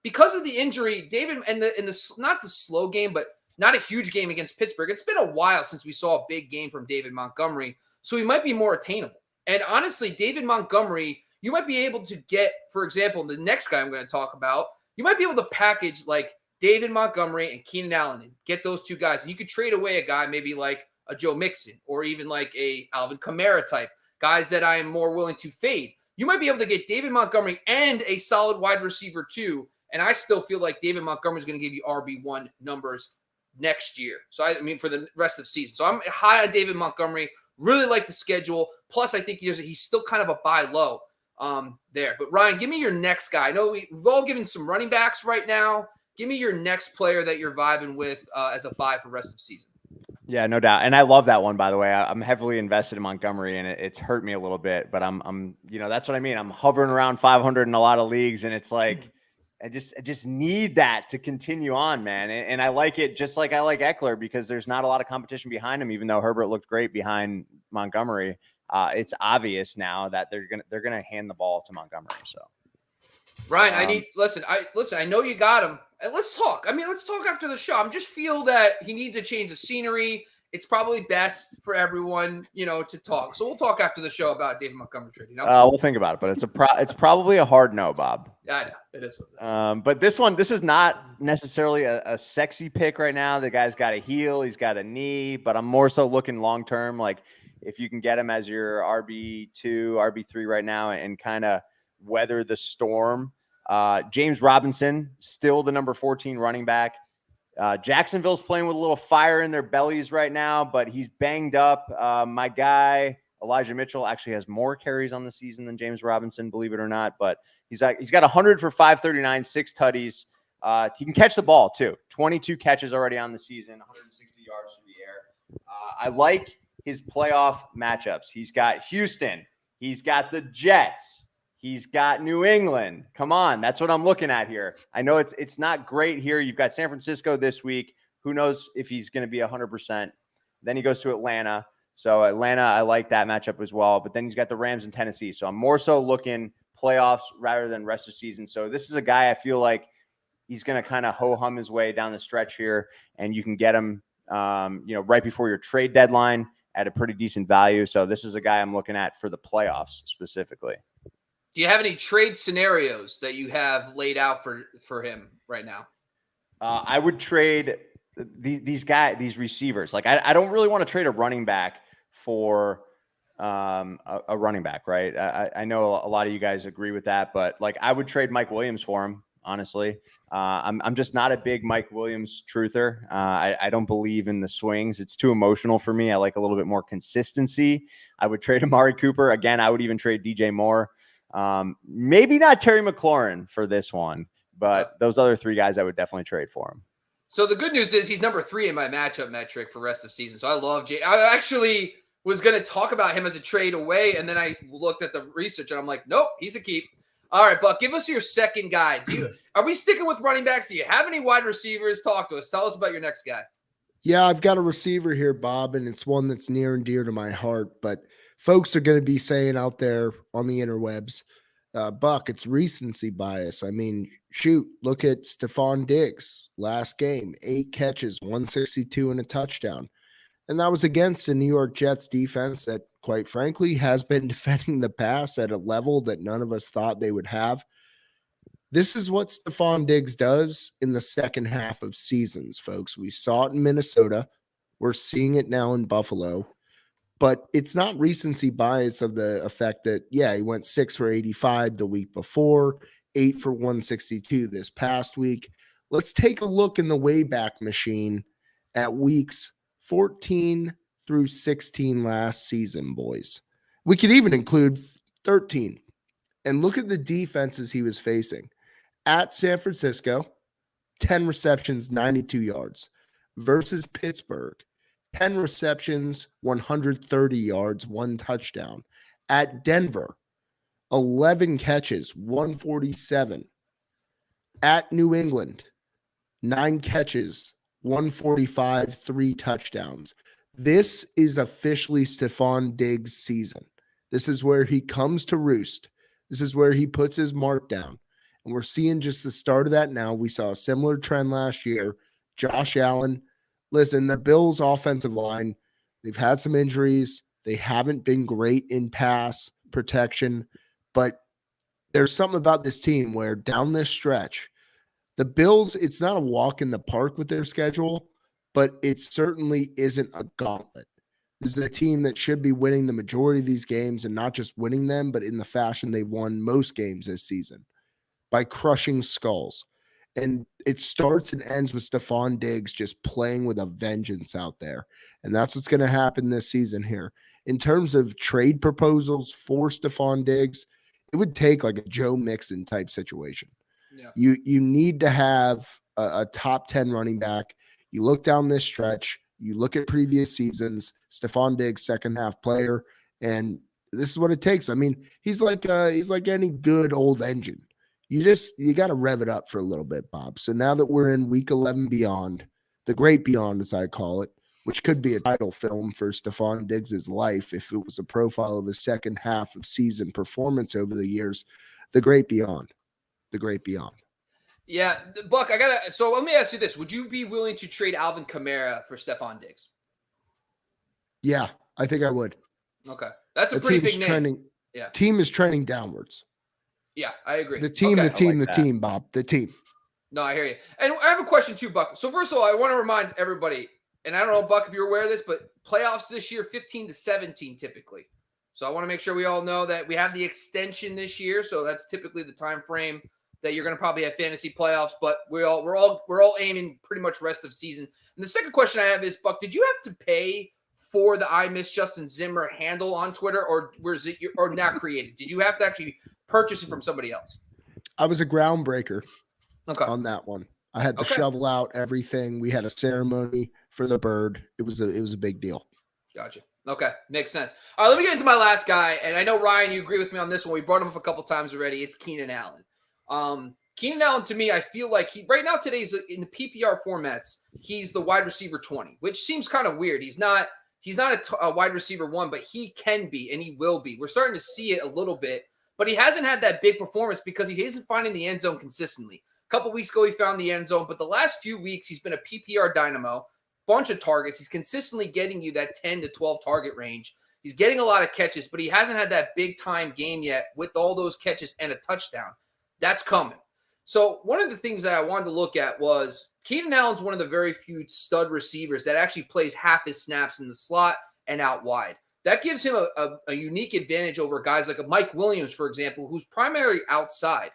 because of the injury, David, and the not the slow game, but not a huge game against Pittsburgh. It's been a while since we saw a big game from David Montgomery. So he might be more attainable. And honestly, David Montgomery, you might be able to get, for example, the next guy I'm going to talk about, you might be able to package like David Montgomery and Keenan Allen and get those two guys. And you could trade away a guy maybe like a Joe Mixon or even like a Alvin Kamara type, guys that I am more willing to fade. You might be able to get David Montgomery and a solid wide receiver too. And I still feel like David Montgomery is going to give you RB1 numbers next year. So I mean, for the rest of the season. So I'm high on David Montgomery. Really like the schedule. Plus, I think he's still kind of a buy low there. But Ryan, give me your next guy. I know we've all given some running backs right now. Give me your next player that you're vibing with as a buy for rest of the season. Yeah, no doubt. And I love that one, by the way. I'm heavily invested in Montgomery, and it's hurt me a little bit, but I'm that's what I mean. I'm hovering around 500 in a lot of leagues, and it's like, I just need that to continue on, man. And I like it just like I like Eckler because there's not a lot of competition behind him, even though Herbert looked great behind Montgomery. It's obvious now that they're gonna hand the ball to Montgomery. So Ryan, I know you got him. And let's talk. Let's talk after the show. I just feel that he needs a change of scenery. It's probably best for everyone, to talk. So we'll talk after the show about David Montgomery trade. We'll think about it, but it's probably a hard no, Bob. Yeah, I know it is. What it is. But this is not necessarily a sexy pick right now. The guy's got a heel, he's got a knee, but I'm more so looking long term. Like if you can get him as your RB2, RB3 right now, and kind of weather the storm. James Robinson, still the number 14 running back. Jacksonville's playing with a little fire in their bellies right now, but he's banged up. My guy, Elijah Mitchell, actually has more carries on the season than James Robinson, believe it or not, but he's got 100 for 539, 6 tutties. He can catch the ball too. 22 catches already on the season, 160 yards through the air. I like his playoff matchups. He's got Houston. He's got the Jets. He's got New England. Come on. That's what I'm looking at here. I know it's not great here. You've got San Francisco this week. Who knows if he's going to be 100%. Then he goes to Atlanta. So Atlanta, I like that matchup as well. But then he's got the Rams in Tennessee. So I'm more so looking playoffs rather than rest of season. So this is a guy I feel like he's going to kind of ho-hum his way down the stretch here. And you can get him, right before your trade deadline at a pretty decent value. So this is a guy I'm looking at for the playoffs specifically. Do you have any trade scenarios that you have laid out for him right now? I would trade these receivers. Like I don't really want to trade a running back for a running back, right? I know a lot of you guys agree with that, but like I would trade Mike Williams for him. Honestly, I'm just not a big Mike Williams truther. I don't believe in the swings. It's too emotional for me. I like a little bit more consistency. I would trade Amari Cooper again. I would even trade DJ Moore. Maybe not Terry McLaurin for this one, but those other 3 guys I would definitely trade for him. So the good news is he's number 3 in my matchup metric for rest of season. So I love Jay. I actually was going to talk about him as a trade away, and then I looked at the research and I'm like, nope, he's a keep. All right, Buck, give us your second guy. Are we sticking with running backs? Do you have any wide receivers? Talk to us. Tell us about your next guy. Yeah, I've got a receiver here, Bob, and it's one that's near and dear to my heart, but folks are going to be saying out there on the interwebs, Buck, it's recency bias. I mean, shoot, look at Stephon Diggs last game, 8 catches, 162 and a touchdown. And that was against the New York Jets defense that, quite frankly, has been defending the pass at a level that none of us thought they would have. This is what Stephon Diggs does in the second half of seasons, folks. We saw it in Minnesota. We're seeing it now in Buffalo. But it's not recency bias of the effect that, yeah, he went 6 for 85 the week before, 8 for 162 this past week. Let's take a look in the Wayback Machine at weeks 14 through 16 last season, boys. We could even include 13. And look at the defenses he was facing. At San Francisco, 10 receptions, 92 yards. Versus Pittsburgh, 10 receptions, 130 yards, 1 touchdown. At Denver, 11 catches, 147. At New England, 9 catches, 145, 3 touchdowns. This is officially Stephon Diggs' season. This is where he comes to roost. This is where he puts his mark down. And we're seeing just the start of that now. We saw a similar trend last year. Josh Allen. Listen, the Bills' offensive line, they've had some injuries. They haven't been great in pass protection. But there's something about this team where down this stretch, the Bills, it's not a walk in the park with their schedule, but it certainly isn't a gauntlet. This is a team that should be winning the majority of these games, and not just winning them, but in the fashion they've won most games this season, by crushing skulls. And it starts and ends with Stephon Diggs just playing with a vengeance out there. And that's what's going to happen this season here. In terms of trade proposals for Stephon Diggs, it would take like a Joe Mixon type situation. Yeah. You need to have a top 10 running back. You look down this stretch, you look at previous seasons, Stephon Diggs, second half player, and this is what it takes. I mean, he's like any good old engine. you got to rev it up for a little bit, Bob. So now that we're in week 11 beyond, the great beyond, as I call it, which could be a title film for Stephon Diggs' life if it was a profile of his second half of season performance over the years, the great beyond, the great beyond. Yeah, Buck, so let me ask you this. Would you be willing to trade Alvin Kamara for Stephon Diggs? Yeah, I think I would. Okay. That's a pretty big name. Yeah. Team is trending downwards. Yeah, I agree. The team, Bob. The team. No, I hear you. And I have a question too, Buck. So first of all, I want to remind everybody, and I don't know, Buck, if you're aware of this, but playoffs this year, 15 to 17 typically. So I want to make sure we all know that we have the extension this year. So that's typically the time frame that you're going to probably have fantasy playoffs. But we're all aiming pretty much rest of season. And the second question I have is, Buck, did you have to pay for the I Miss Justin Zimmer handle on Twitter, or was it or now created? Did you have to actually purchase it from somebody else? I was a groundbreaker on that one. I had to shovel out everything. We had a ceremony for the bird. It was a big deal. Gotcha. Okay, makes sense. All right, let me get into my last guy, and I know Ryan, you agree with me on this one. We brought him up a couple times already. It's Keenan Allen. Keenan Allen, to me, I feel like right now today's in the PPR formats, he's the wide receiver 20, which seems kind of weird. He's not a wide receiver 1, but he can be, and he will be. We're starting to see it a little bit, but he hasn't had that big performance because he isn't finding the end zone consistently. A couple weeks ago, he found the end zone, but the last few weeks, he's been a PPR dynamo, bunch of targets. He's consistently getting you that 10 to 12 target range. He's getting a lot of catches, but he hasn't had that big-time game yet with all those catches and a touchdown. That's coming. So one of the things that I wanted to look at was Keenan Allen's one of the very few stud receivers that actually plays half his snaps in the slot and out wide. That gives him a unique advantage over guys like a Mike Williams, for example, who's primarily outside.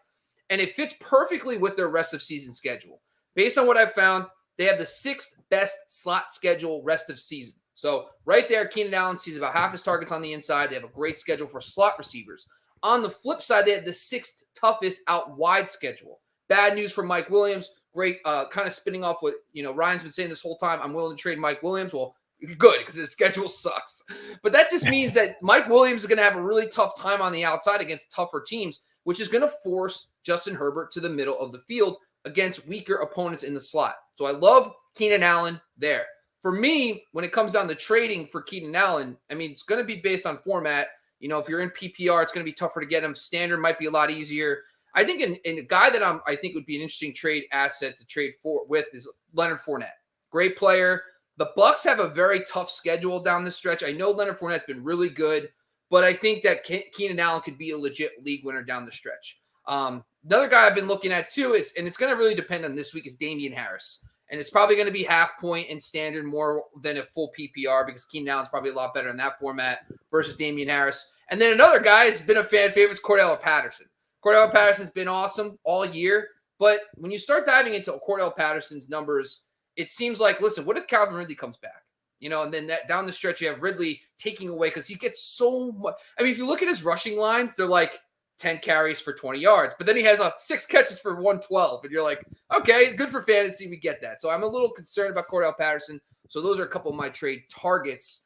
And it fits perfectly with their rest of season schedule. Based on what I've found, they have the 6th best slot schedule rest of season. So right there, Keenan Allen sees about half his targets on the inside. They have a great schedule for slot receivers. On the flip side, they have the 6th toughest out wide schedule. Bad news for Mike Williams. Great, kind of spinning off what Ryan's been saying this whole time. I'm willing to trade Mike Williams. Well, good, because his schedule sucks. But that just means that Mike Williams is going to have a really tough time on the outside against tougher teams, which is going to force Justin Herbert to the middle of the field against weaker opponents in the slot. So I love Keenan Allen there. For me, when it comes down to trading for Keenan Allen, I mean, it's going to be based on format. If you're in PPR, it's going to be tougher to get him. Standard might be a lot easier. I think in a guy that I think would be an interesting trade asset to trade with is Leonard Fournette. Great player. The Bucs have a very tough schedule down the stretch. I know Leonard Fournette's been really good, but I think that Keenan Allen could be a legit league winner down the stretch. Another guy I've been looking at too is, and it's going to really depend on this week, is Damian Harris. And it's probably going to be half point in standard more than a full PPR because Keenan Allen's probably a lot better in that format versus Damian Harris. And then another guy has been a fan favorite, Cordella Patterson. Cordell Patterson's been awesome all year, but when you start diving into Cordell Patterson's numbers, it seems like, listen, what if Calvin Ridley comes back? And then that down the stretch, you have Ridley taking away because he gets so much. I mean, if you look at his rushing lines, they're like 10 carries for 20 yards, but then he has 6 catches for 112, and you're like, okay, good for fantasy. We get that. So I'm a little concerned about Cordell Patterson. So those are a couple of my trade targets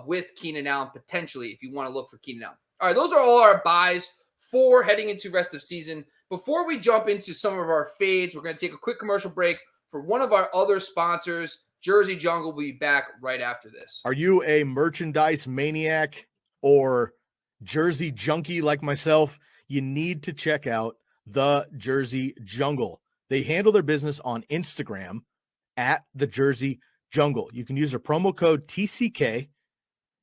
with Keenan Allen, potentially, if you want to look for Keenan Allen. All right, those are all our buys for heading into rest of season. Before we jump into some of our fades, we're going to take a quick commercial break for one of our other sponsors. Jersey Jungle will be back right after this. Are you a merchandise maniac or jersey junkie like myself? You need to check out the Jersey Jungle. They handle their business on Instagram at the Jersey Jungle. You can use their promo code TCK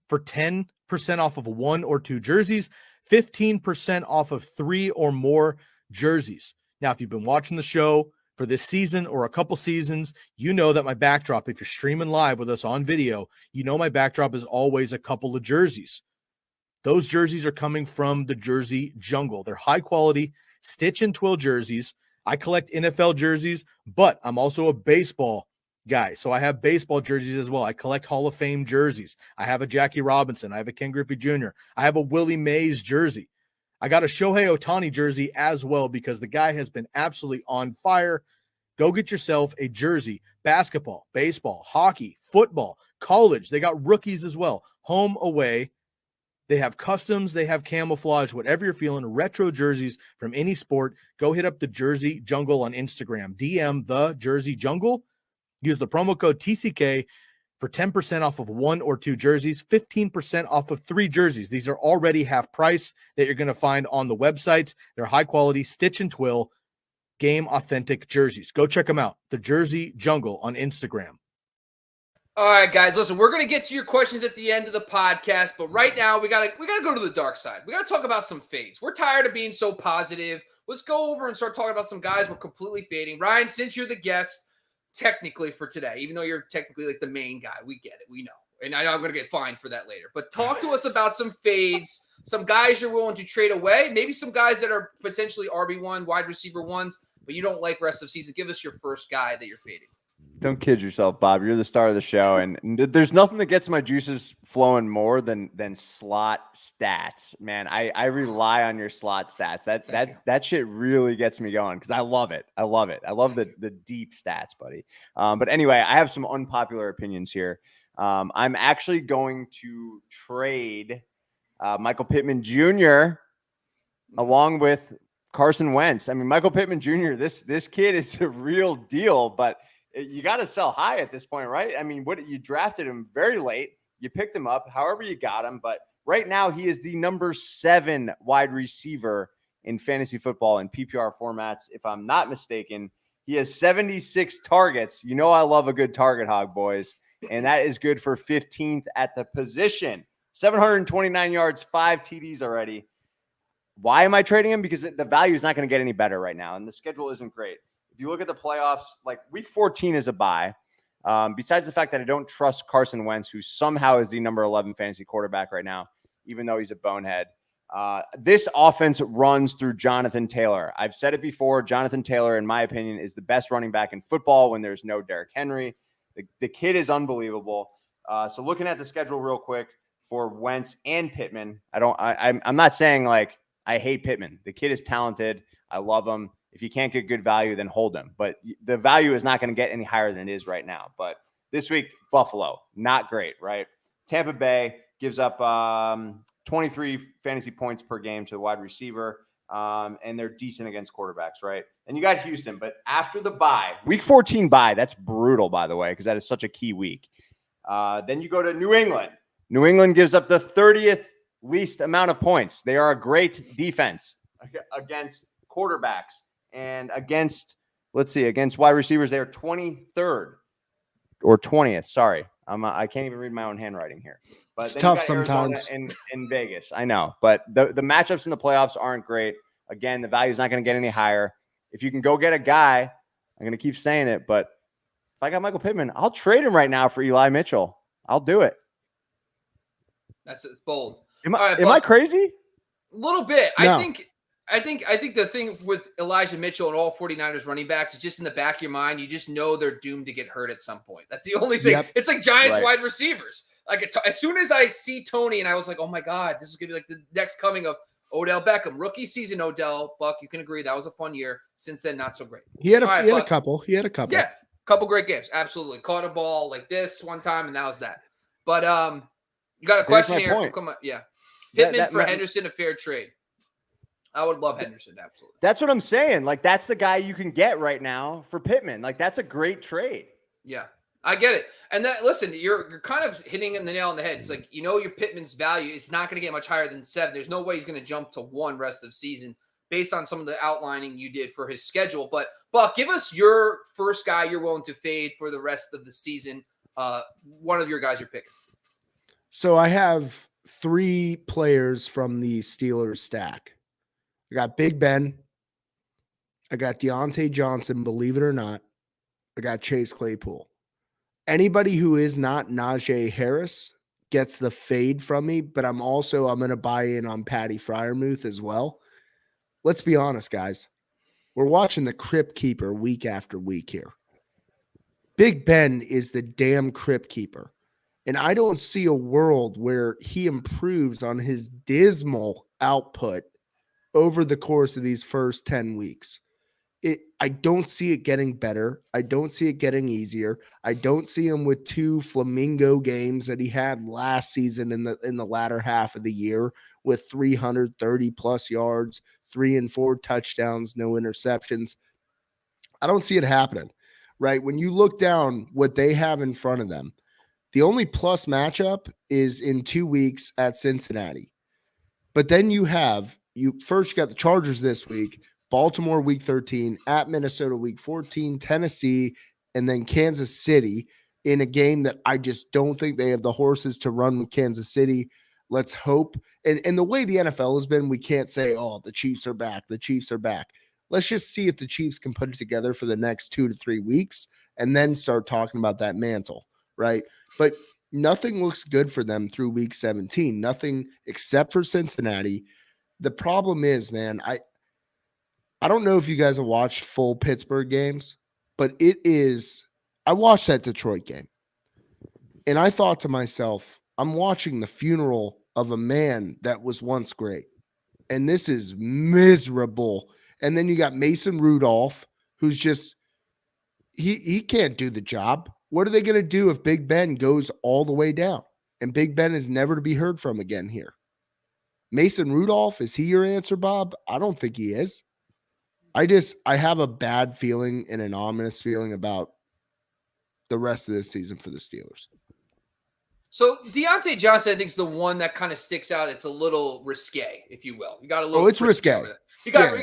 for 10% off of 1 or 2 jerseys, 15% off of 3 or more jerseys. Now, if you've been watching the show for this season or a couple seasons, you know that my backdrop, if you're streaming live with us on video, my backdrop is always a couple of jerseys. Those jerseys are coming from the Jersey Jungle. They're high quality stitch and twill jerseys. I collect NFL jerseys, but I'm also a baseball guy. So I have baseball jerseys as well. I collect Hall of Fame jerseys. I have a Jackie Robinson. I have a Ken Griffey Jr. I have a Willie Mays jersey. I got a Shohei Ohtani jersey as well because the guy has been absolutely on fire. Go get yourself a jersey. Basketball, baseball, hockey, football, college. They got rookies as well. Home, away. They have customs, they have camouflage, whatever you're feeling, retro jerseys from any sport. Go hit up the Jersey Jungle on Instagram. DM the Jersey Jungle. Use the promo code TCK for 10% off of 1 or 2 jerseys, 15% off of 3 jerseys. These are already half price that you're going to find on the websites. They're high quality, stitch and twill, game authentic jerseys. Go check them out. The Jersey Jungle on Instagram. All right, guys, listen, we're going to get to your questions at the end of the podcast, but right now we got to go to the dark side. We got to talk about some fades. We're tired of being so positive. Let's go over and start talking about some guys we're completely fading. Ryan, since you're the guest, technically for today, even though you're technically like the main guy, we get it, we know. And I know I'm going to get fined for that later. But talk to us about some fades, some guys you're willing to trade away, maybe some guys that are potentially RB1, wide receiver ones, but you don't like rest of season. Give us your first guy that you're fading. Don't kid yourself, Bob. You're the star of the show, and there's nothing that gets my juices flowing more than slot stats. Man, I rely on your slot stats. That shit really gets me going because I love it. I love the deep stats, buddy. But anyway, I have some unpopular opinions here. I'm actually going to trade Michael Pittman Jr. along with Carson Wentz. I mean, Michael Pittman Jr., this kid is the real deal, but you got to sell high at this point, right? I mean, you drafted him very late. You picked him up, however you got him. But right now, he is the number 7 wide receiver in fantasy football in PPR formats. If I'm not mistaken, he has 76 targets. You know I love a good target hog, boys. And that is good for 15th at the position. 729 yards, 5 TDs already. Why am I trading him? Because the value is not going to get any better right now, and the schedule isn't great. If you look at the playoffs, like week 14 is a bye. Besides the fact that I don't trust Carson Wentz, who somehow is the number 11 fantasy quarterback right now, even though he's a bonehead. This offense runs through Jonathan Taylor. I've said it before. Jonathan Taylor, in my opinion, is the best running back in football when there's no Derrick Henry. The kid is unbelievable. So looking at the schedule real quick for Wentz and Pittman, I'm not saying like I hate Pittman. The kid is talented. I love him. If you can't get good value, then hold him. But the value is not going to get any higher than it is right now. But this week, Buffalo, not great, right? Tampa Bay gives up 23 fantasy points per game to the wide receiver, and they're decent against quarterbacks, right? And you got Houston, but after the bye, week 14 bye, that's brutal, by the way, because that is such a key week. Then you go to New England. New England gives up the 30th least amount of points. They are a great defense against quarterbacks. And against wide receivers, they're 23rd or 20th. Sorry, I can't even read my own handwriting here. But it's tough sometimes in Vegas. I know, but the matchups in the playoffs aren't great. Again, the value is not going to get any higher. If you can go get a guy, I'm going to keep saying it, but if I got Michael Pittman, I'll trade him right now for Eli Mitchell. I'll do it. That's bold. Am I crazy? A little bit. No. I think the thing with Elijah Mitchell and all 49ers running backs is just in the back of your mind, you just know they're doomed to get hurt at some point. That's the only thing. Yep. It's like Giants wide receivers. Like as soon as I see Tony and I was like, oh my God, this is going to be like the next coming of Odell Beckham. Rookie season, Odell, Buck, you can agree that was a fun year. Since then, not so great. He had a couple. Yeah, couple great games. Absolutely. Caught a ball like this one time, and that was that. But you got a question here. Pittman for Henderson, a fair trade. I would love Henderson, absolutely. That's what I'm saying. Like, that's the guy you can get right now for Pittman. Like, that's a great trade. Yeah, I get it. And that, listen, you're kind of hitting the nail on the head. It's like, your Pittman's value is not going to get much higher than 7. There's no way he's going to jump to 1 rest of season based on some of the outlining you did for his schedule. But, Buck, give us your first guy you're willing to fade for the rest of the season. One of your guys you're picking. So I have 3 players from the Steelers stack. I got Big Ben. I got Deontay Johnson, believe it or not. I got Chase Claypool. Anybody who is not Najee Harris gets the fade from me, but I'm going to buy in on Patty Freiermuth as well. Let's be honest, guys. We're watching the Crypt Keeper week after week here. Big Ben is the damn Crypt Keeper. And I don't see a world where he improves on his dismal output over the course of these first 10 weeks. I don't see it getting better. I don't see it getting easier. I don't see him with 2 flamingo games that he had last season in the latter half of the year with 330 plus yards, 3 and 4 touchdowns, no interceptions. I don't see it happening, right? When you look down what they have in front of them, the only plus matchup is in 2 weeks at Cincinnati. But then you got the Chargers this week, Baltimore week 13, at Minnesota week 14, Tennessee, and then Kansas City in a game that I just don't think they have the horses to run with Kansas City. Let's hope. And the way the NFL has been, we can't say, oh, the Chiefs are back. The Chiefs are back. Let's just see if the Chiefs can put it together for the next 2 to 3 weeks and then start talking about that mantle, right? But nothing looks good for them through week 17. Nothing except for Cincinnati. The problem is, man, I don't know if you guys have watched full Pittsburgh games, but I watched that Detroit game. And I thought to myself, I'm watching the funeral of a man that was once great. And this is miserable. And then you got Mason Rudolph, who's just he can't do the job. What are they going to do if Big Ben goes all the way down? And Big Ben is never to be heard from again here. Mason Rudolph, is he your answer, Bob? I don't think he is. I have a bad feeling and an ominous feeling about the rest of this season for the Steelers. So Deontay Johnson, I think, is the one that kind of sticks out. It's a little risque, if you will. You got a little. Oh, it's risque. You got a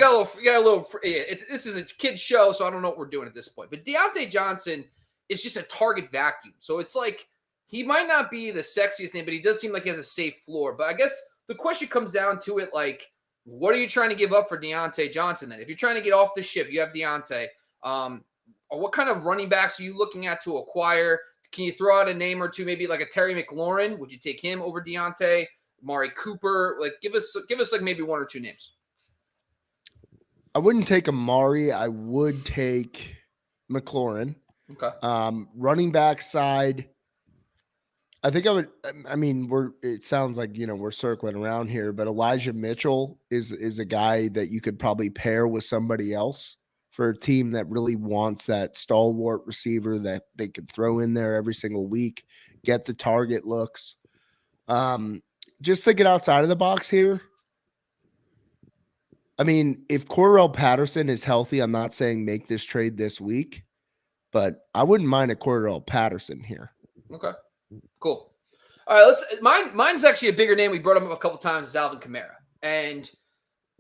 little. This is a kid's show, so I don't know what we're doing at this point. But Deontay Johnson is just a target vacuum. So it's like he might not be the sexiest name, but he does seem like he has a safe floor. But I guess the question comes down to it, like, what are you trying to give up for Deontay Johnson then? If you're trying to get off the ship, you have Deontay. What kind of running backs are you looking at to acquire? Can you throw out a name or two, maybe like a Terry McLaurin? Would you take him over Deontay? Amari Cooper? Like, give us like maybe 1 or 2 names. I wouldn't take Amari. I would take McLaurin. Okay. Running back side, I think I would. I mean, it sounds like we're circling around here, but Elijah Mitchell is a guy that you could probably pair with somebody else for a team that really wants that stalwart receiver that they could throw in there every single week, get the target looks. Just thinking outside of the box here. I mean, if Cordell Patterson is healthy, I'm not saying make this trade this week, but I wouldn't mind a Cordell Patterson here. Okay, cool. All right, mine's actually a bigger name. We brought him up a couple times, is Alvin Kamara. And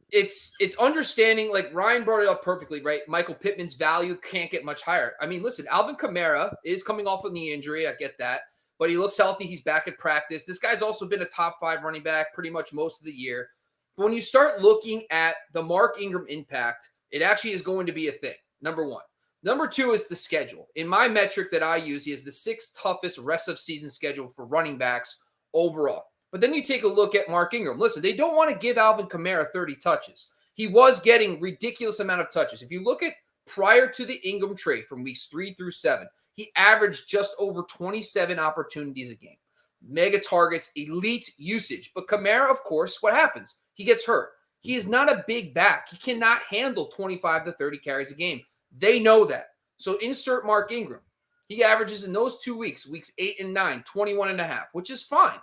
it's understanding, like Ryan brought it up perfectly, right? Michael Pittman's value can't get much higher. I mean, listen, Alvin Kamara is coming off a knee injury. I get that. But he looks healthy. He's back at practice. This guy's also been a top 5 running back pretty much most of the year. But when you start looking at the Mark Ingram impact, it actually is going to be a thing, number 1. Number 2 is the schedule. In my metric that I use, he has the 6th toughest rest of season schedule for running backs overall. But then you take a look at Mark Ingram. Listen, they don't want to give Alvin Kamara 30 touches. He was getting ridiculous amount of touches. If you look at prior to the Ingram trade from weeks 3 through 7, he averaged just over 27 opportunities a game. Mega targets, elite usage. But Kamara, of course, what happens? He gets hurt. He is not a big back. He cannot handle 25 to 30 carries a game. They know that. So insert Mark Ingram. He averages in those 2 weeks, weeks 8 and 9, 21.5, which is fine.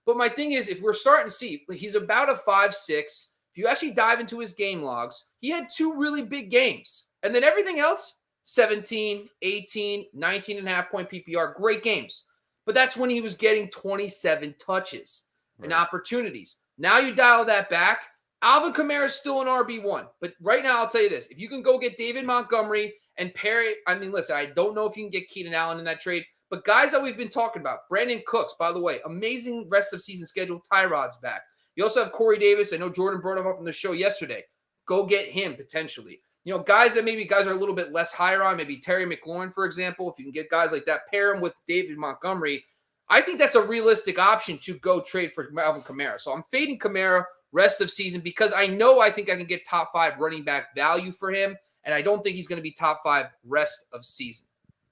But my thing is, if we're starting to see, he's about a 5'6". If you actually dive into his game logs, he had 2 really big games. And then everything else, 17, 18, 19.5 point PPR, great games. But that's when he was getting 27 touches and opportunities. Now you dial that back. Alvin Kamara is still an RB1. But right now, I'll tell you this. If you can go get David Montgomery and pair it, I mean, listen, I don't know if you can get Keenan Allen in that trade. But guys that we've been talking about, Brandon Cooks, by the way, amazing rest of season schedule. Tyrod's back. You also have Corey Davis. I know Jordan brought him up on the show yesterday. Go get him potentially. Guys that maybe guys are a little bit less higher on, maybe Terry McLaurin, for example. If you can get guys like that, pair him with David Montgomery. I think that's a realistic option to go trade for Alvin Kamara. So I'm fading Kamara rest of season because I think I can get top 5 running back value for him. And I don't think he's going to be top 5 rest of season.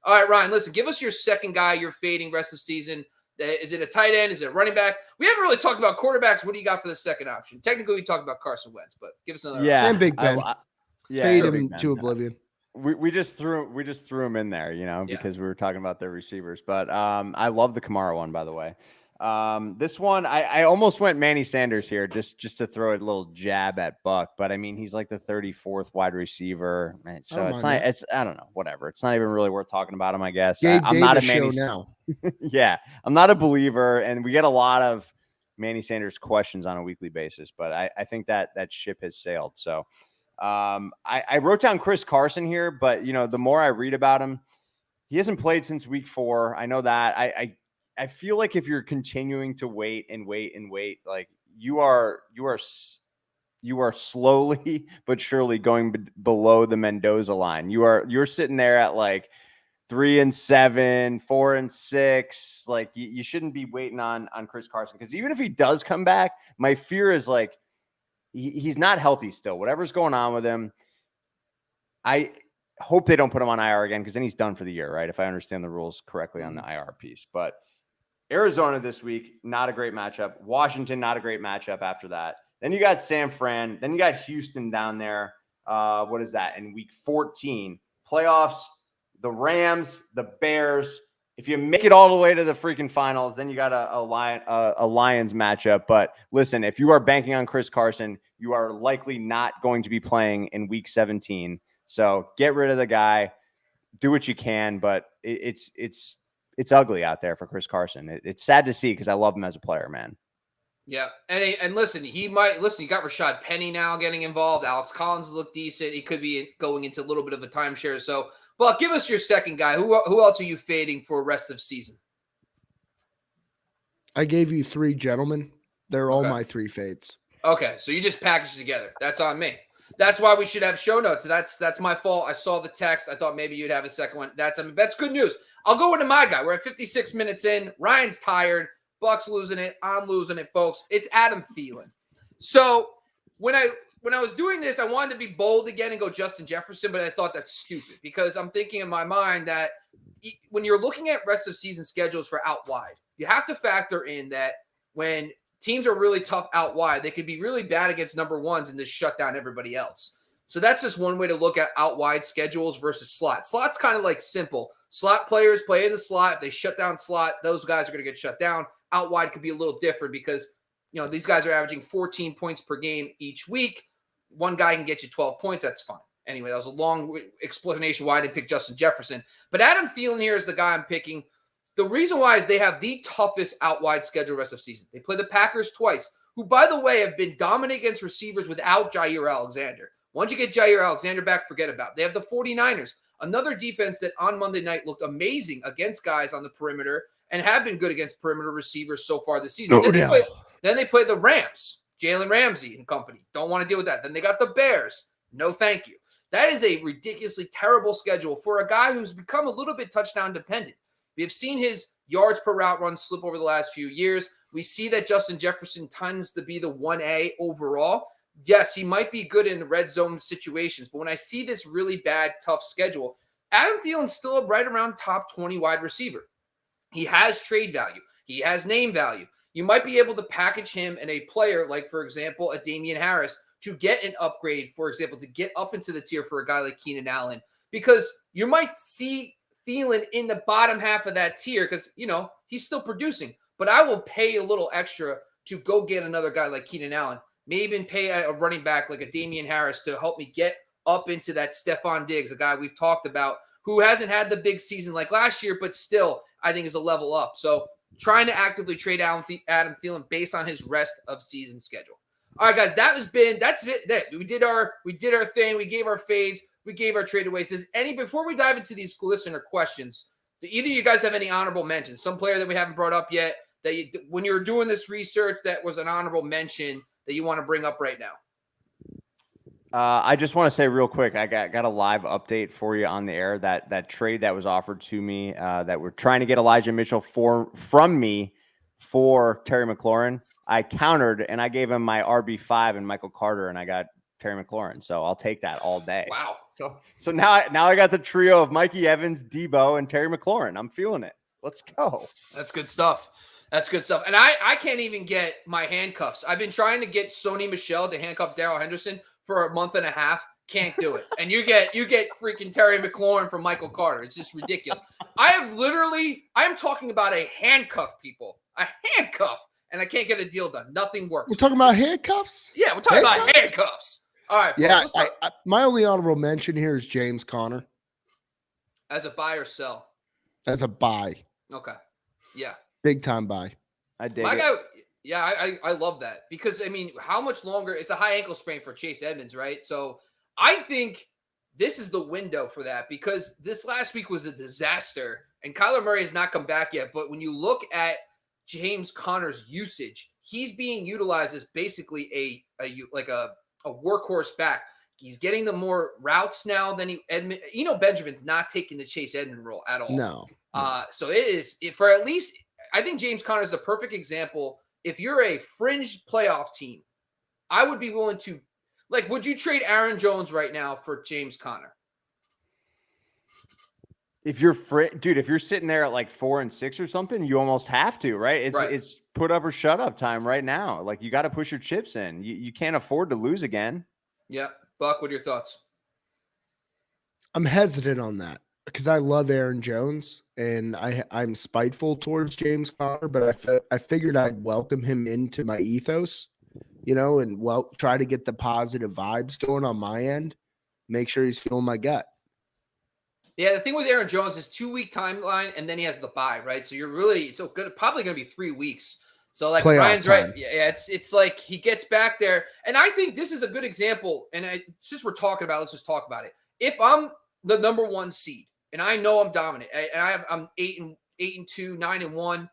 All right, Ryan, listen, give us your second guy you're fading rest of season. Is it a tight end? Is it a running back? We haven't really talked about quarterbacks. What do you got for the second option? Technically, we talked about Carson Wentz, but give us another. Yeah. And Big Ben. Yeah, Fade Big him Ben. to oblivion. We just threw him in there, because we were talking about their receivers. But I love the Kamara one, by the way. This one, I almost went Manny Sanders here just to throw a little jab at Buck, but I mean he's like the 34th wide receiver, so I don't know, whatever. It's not even really worth talking about him, I guess. I'm not a Manny now. Yeah, I'm not a believer, and we get a lot of Manny Sanders questions on a weekly basis, but I think that ship has sailed. So I wrote down Chris Carson here, but the more I read about him, he hasn't played since week 4. I know that. I feel like if you're continuing to wait and wait and wait, like you are slowly but surely going below the Mendoza line. You're sitting there at like 3-7, 4-6. Like you shouldn't be waiting on Chris Carson, because even if he does come back, my fear is like he's not healthy still. Whatever's going on with him, I hope they don't put him on IR again, because then he's done for the year, right? If I understand the rules correctly on the IR piece. But Arizona this week, not a great matchup. Washington, not a great matchup after that. Then you got San Fran. Then you got Houston down there. What is that? In week 14. Playoffs, the Rams, the Bears. If you make it all the way to the freaking finals, then you got a Lions matchup. But listen, if you are banking on Chris Carson, you are likely not going to be playing in week 17. So get rid of the guy. Do what you can, but it's ugly out there for Chris Carson. It's sad to see, because I love him as a player, man. Yeah, and listen, you got Rashad Penny now getting involved. Alex Collins looked decent. He could be going into a little bit of a timeshare. So, but give us your second guy. Who else are you fading for rest of season? I gave you 3 gentlemen. They're all my 3 fades. Okay, so you just packaged together. That's on me. That's why we should have show notes. That's my fault. I saw the text. I thought maybe you'd have a second one. That's good news. I'll go into my guy. We're at 56 minutes in. Ryan's tired. Buck's losing it. I'm losing it, folks. It's Adam Thielen. So when I was doing this, I wanted to be bold again and go Justin Jefferson, but I thought that's stupid, because I'm thinking in my mind that when you're looking at rest of season schedules for out wide, you have to factor in that when teams are really tough out wide, they could be really bad against number ones and just shut down everybody else. So that's just one way to look at out wide schedules versus slot. Slot's kind of like simple. Slot players play in the slot. If they shut down slot, those guys are going to get shut down. Out wide could be a little different, because these guys are averaging 14 points per game each week. One guy can get you 12 points. That's fine. Anyway, that was a long explanation why I didn't pick Justin Jefferson. But Adam Thielen here is the guy I'm picking. The reason why is they have the toughest out wide schedule rest of season. They play the Packers twice, who, by the way, have been dominant against receivers without Jair Alexander. Once you get Jair Alexander back, forget about it. They have the 49ers, another defense that on Monday night looked amazing against guys on the perimeter and have been good against perimeter receivers so far this season. Then they play the Rams, Jalen Ramsey and company. Don't want to deal with that. Then they got the Bears. No, thank you. That is a ridiculously terrible schedule for a guy who's become a little bit touchdown dependent. We have seen his yards per route run slip over the last few years. We see that Justin Jefferson tends to be the 1A overall. Yes, he might be good in the red zone situations, but when I see this really bad, tough schedule, Adam Thielen's still right around top 20 wide receiver. He has trade value. He has name value. You might be able to package him in a player like, for example, a Damian Harris to get an upgrade, for example, to get up into the tier for a guy like Keenan Allen, because you might see Thielen in the bottom half of that tier because, he's still producing. But I will pay a little extra to go get another guy like Keenan Allen, maybe even pay a running back like a Damian Harris to help me get up into that Stephon Diggs, a guy we've talked about who hasn't had the big season like last year, but still I think is a level up. So trying to actively trade Adam Thielen based on his rest of season schedule. All right, guys, that's it. We did our thing. We gave our fades. We gave our tradeaways. Before we dive into these listener questions, do either of you guys have any honorable mentions? Some player that we haven't brought up yet that when you're doing this research that was an honorable mention that you want to bring up right now? I just want to say real quick, I got a live update for you on the air. That trade that was offered to me, that we're trying to get Elijah Mitchell from me for Terry McLaurin. I countered and I gave him my RB5 and Michael Carter, and I got Terry McLaurin. So I'll take that all day. Wow. So now I got the trio of Mikey Evans, Debo, and Terry McLaurin. I'm feeling it. Let's go. That's good stuff. And I can't even get my handcuffs. I've been trying to get Sony Michel to handcuff Darrell Henderson for a month and a half. Can't do it. And you get freaking Terry McLaurin from Michael Carter. It's just ridiculous. I'm talking about a handcuff, people. A handcuff. And I can't get a deal done. Nothing works. We're talking about handcuffs? Yeah, we're talking about handcuffs. All right. Yeah, folks, my only honorable mention here is James Conner. As a buy or sell? As a buy. Okay. Yeah. Big time buy. I dig My it. guy, yeah, I love that because, I mean, how much longer? It's a high ankle sprain for Chase Edmonds, right? So I think this is the window for that because this last week was a disaster and Kyler Murray has not come back yet. But when you look at James Conner's usage, he's being utilized as basically a workhorse back. He's getting the more routes now than Benjamin's not taking the Chase Edmonds role at all. No. So for at least, I think James Conner is the perfect example. If you're a fringe playoff team, I would be willing to, would you trade Aaron Jones right now for James Conner? If you're if you're sitting there at like 4-6 or something, you almost have to, right? It's put up or shut up time right now. Like you got to push your chips in. You can't afford to lose again. Yeah. Buck, what are your thoughts? I'm hesitant on that because I love Aaron Jones and I'm spiteful towards James Conner, but I figured I'd welcome him into my ethos, and try to get the positive vibes going on my end, make sure he's feeling my gut. Yeah, the thing with Aaron Jones is 2-week timeline, and then he has the bye, right? So it's probably going to be 3 weeks. So Playoff Ryan's time. right. Yeah, it's like he gets back there, and I think this is a good example. And since we're talking about, let's just talk about it. If I'm the number 1 seed, and I know I'm dominant, and I'm 8-2, 9-1,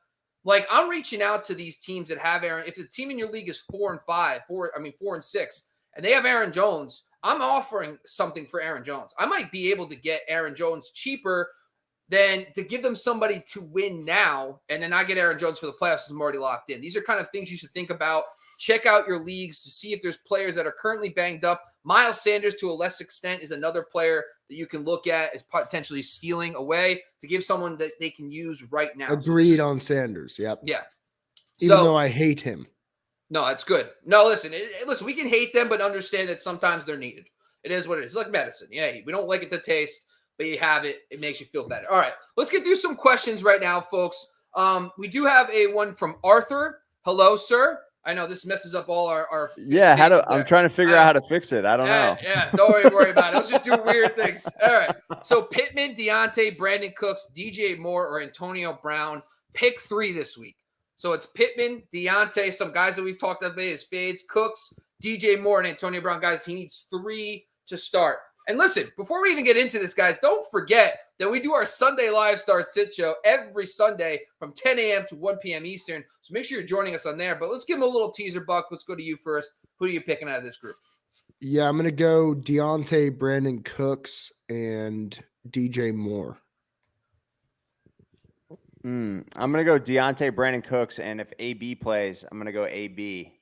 I'm reaching out to these teams that have Aaron. If the team in your league is 4-5, 4-6, and they have Aaron Jones, I'm offering something for Aaron Jones. I might be able to get Aaron Jones cheaper than to give them somebody to win now, and then I get Aaron Jones for the playoffs as I'm already locked in. These are kind of things you should think about. Check out your leagues to see if there's players that are currently banged up. Miles Sanders, to a less extent, is another player that you can look at as potentially stealing away to give someone that they can use right now. Agreed on Sanders. Yep. Yeah. Even though I hate him. No, that's good. No, listen, we can hate them, but understand that sometimes they're needed. It is what it is. It's like medicine. Yeah, we don't like it to taste, but you have it. It makes you feel better. All right, let's get through some questions right now, folks. We do have one from Arthur. Hello, sir. I know this messes up all our yeah, I'm trying to figure out how to fix it. I don't know. Yeah, don't worry about it. Let's just do weird things. All right. So Pittman, Deontay, Brandon Cooks, DJ Moore, or Antonio Brown. Pick 3 this week. So it's Pittman, Deontay, some guys that we've talked about his fades, Cooks, DJ Moore, and Antonio Brown. Guys, he needs 3 to start. And listen, before we even get into this, guys, don't forget that we do our Sunday Live Start Sit Show every Sunday from 10 a.m. to 1 p.m. Eastern. So make sure you're joining us on there. But let's give them a little teaser, Buck. Let's go to you first. Who are you picking out of this group? Yeah, I'm going to go Deontay, Brandon Cooks, and DJ Moore. I'm going to go Deontay, Brandon Cooks, and if AB plays, I'm going to go AB.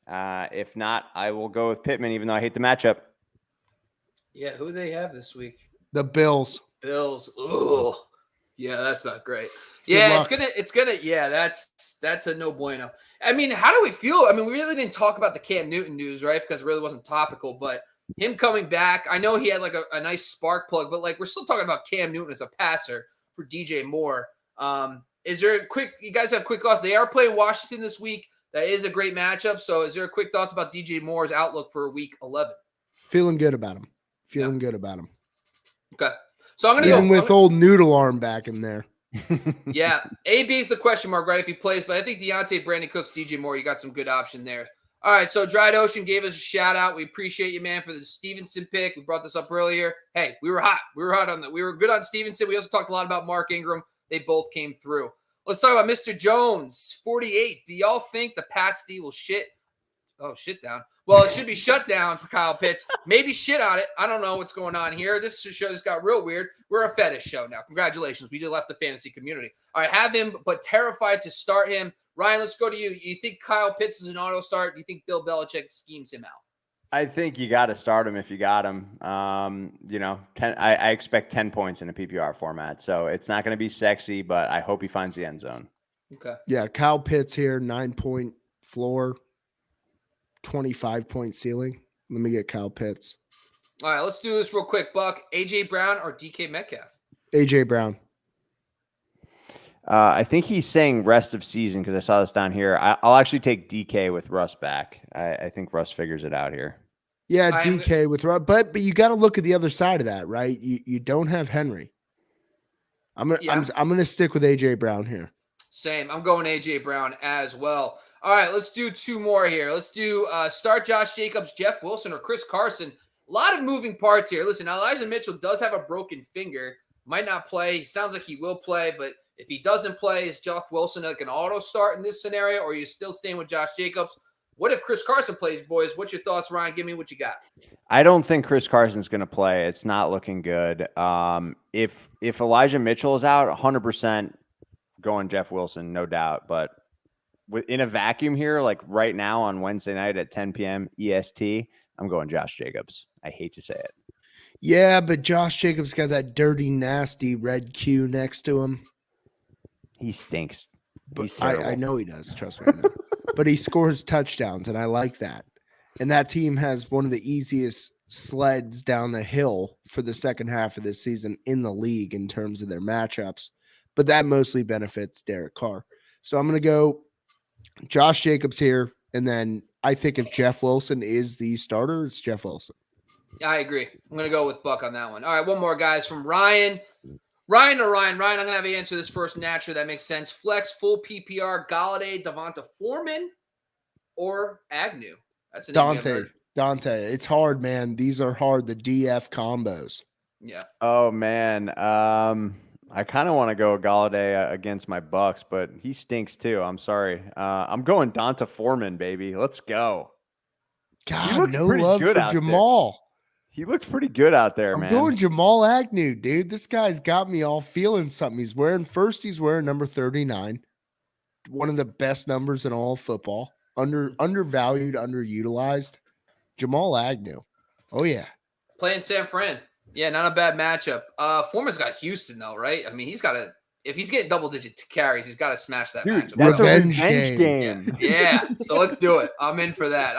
If not, I will go with Pittman, even though I hate the matchup. Yeah, who do they have this week? The Bills. Ooh. Yeah, that's not great. Yeah, it's gonna. Yeah, that's a no bueno. I mean, how do we feel? I mean, we really didn't talk about the Cam Newton news, right? Because it really wasn't topical, but him coming back, I know he had a nice spark plug, but we're still talking about Cam Newton as a passer for DJ Moore. Is there you guys have quick thoughts? They are playing Washington this week. That is a great matchup. So is there quick thoughts about DJ Moore's outlook for week 11? Feeling good about him. Good about him. Okay. So I'm going to go. Even with old Noodle Arm back in there. Yeah. AB is the question mark, right? If he plays, but I think Deontay, Brandon Cooks, DJ Moore, you got some good option there. All right. So Dried Ocean gave us a shout out. We appreciate you, man, for the Stevenson pick. We brought this up earlier. Hey, we were hot. We were hot on that. We were good on Stevenson. We also talked a lot about Mark Ingram. They both came through. Let's talk about Mr. Jones, 48. Do y'all think the Pats D will shit down? Well, it should be shut down for Kyle Pitts. Maybe shit on it. I don't know what's going on here. This show just got real weird. We're a fetish show now. Congratulations. We just left the fantasy community. All right, have him, but terrified to start him. Ryan, let's go to you. You think Kyle Pitts is an auto start? Do you think Bill Belichick schemes him out? I think you got to start him if you got him. I expect 10 points in a PPR format. So it's not going to be sexy, but I hope he finds the end zone. Okay. Yeah, Kyle Pitts here, 9-point floor, 25-point ceiling. Let me get Kyle Pitts. All right, let's do this real quick. Buck, AJ Brown or DK Metcalf? AJ Brown. I think he's saying rest of season because I saw this down here. I'll actually take DK with Russ back. I think Russ figures it out here. Yeah, DK with Russ, but you got to look at the other side of that, right? You don't have Henry. I'm gonna stick with AJ Brown here. Same. I'm going AJ Brown as well. All right, let's do two more here. Let's do start Josh Jacobs, Jeff Wilson, or Chris Carson. A lot of moving parts here. Listen, Elijah Mitchell does have a broken finger. Might not play. He sounds like he will play, but if he doesn't play, is Jeff Wilson like an auto start in this scenario, or are you still staying with Josh Jacobs? What if Chris Carson plays, boys? What's your thoughts, Ryan? Give me what you got. I don't think Chris Carson's going to play. It's not looking good. If Elijah Mitchell is out, 100% going Jeff Wilson, no doubt. But in a vacuum here, like right now on Wednesday night at 10 p.m. EST, I'm going Josh Jacobs. I hate to say it. Yeah, but Josh Jacobs got that dirty, nasty red Q next to him. He stinks. But I know he does. Trust me. I know. But he scores touchdowns, and I like that. And that team has one of the easiest sleds down the hill for the second half of this season in the league in terms of their matchups. But that mostly benefits Derek Carr. So I'm going to go Josh Jacobs here. And then I think if Jeff Wilson is the starter, it's Jeff Wilson. I agree. I'm going to go with Buck on that one. All right, one more, guys, from Ryan. Ryan, I'm going to have you answer this first naturally. That makes sense. Flex, full PPR, Galladay, Devonta Foreman, or Agnew? That's an Dante. It's hard, man. These are hard. The DF combos. Yeah. Oh, man. I kind of want to go Galladay against my Bucks, but he stinks too. I'm sorry. I'm going Devonta Foreman, baby. Let's go. God, no love for Jamal. He looks pretty good out there, man. I'm going Jamal Agnew, dude. This guy's got me all feeling something. He's wearing number 39. One of the best numbers in all of football. Undervalued, underutilized. Jamal Agnew. Oh, yeah. Playing San Fran. Yeah, not a bad matchup. Foreman's got Houston, though, right? I mean, he's got to – if he's getting double-digit carries, he's got to smash that matchup. That's revenge a revenge game. Yeah, so let's do it. I'm in for that.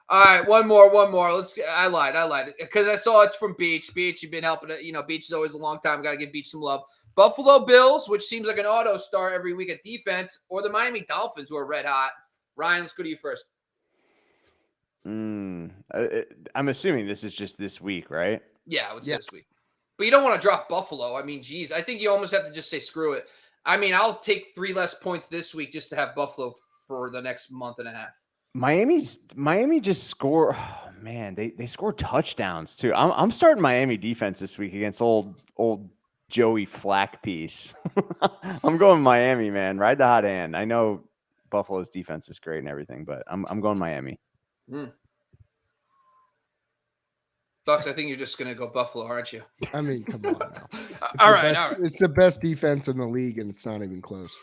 All right, one more. I lied. Because I saw it's from Beach. Beach, you've been helping it. You know, Beach is always a long time. Got to give Beach some love. Buffalo Bills, which seems like an auto star every week at defense, or the Miami Dolphins, who are red hot. Ryan, let's go to you first. I'm assuming this is just this week, right? Yeah, it's this week. But you don't want to drop Buffalo. I mean, geez, I think you almost have to just say screw it. I mean, I'll take 3 less points this week just to have Buffalo for the next month and a half. Miami just score. Oh, man, they score touchdowns too. I'm starting Miami defense this week against old Joey Flack piece. I'm going Miami, man. Ride the hot hand. I know Buffalo's defense is great and everything, but I'm going Miami. Bucks, I think you're just going to go Buffalo, aren't you? I mean, come on now. All right. It's the best defense in the league, and it's not even close.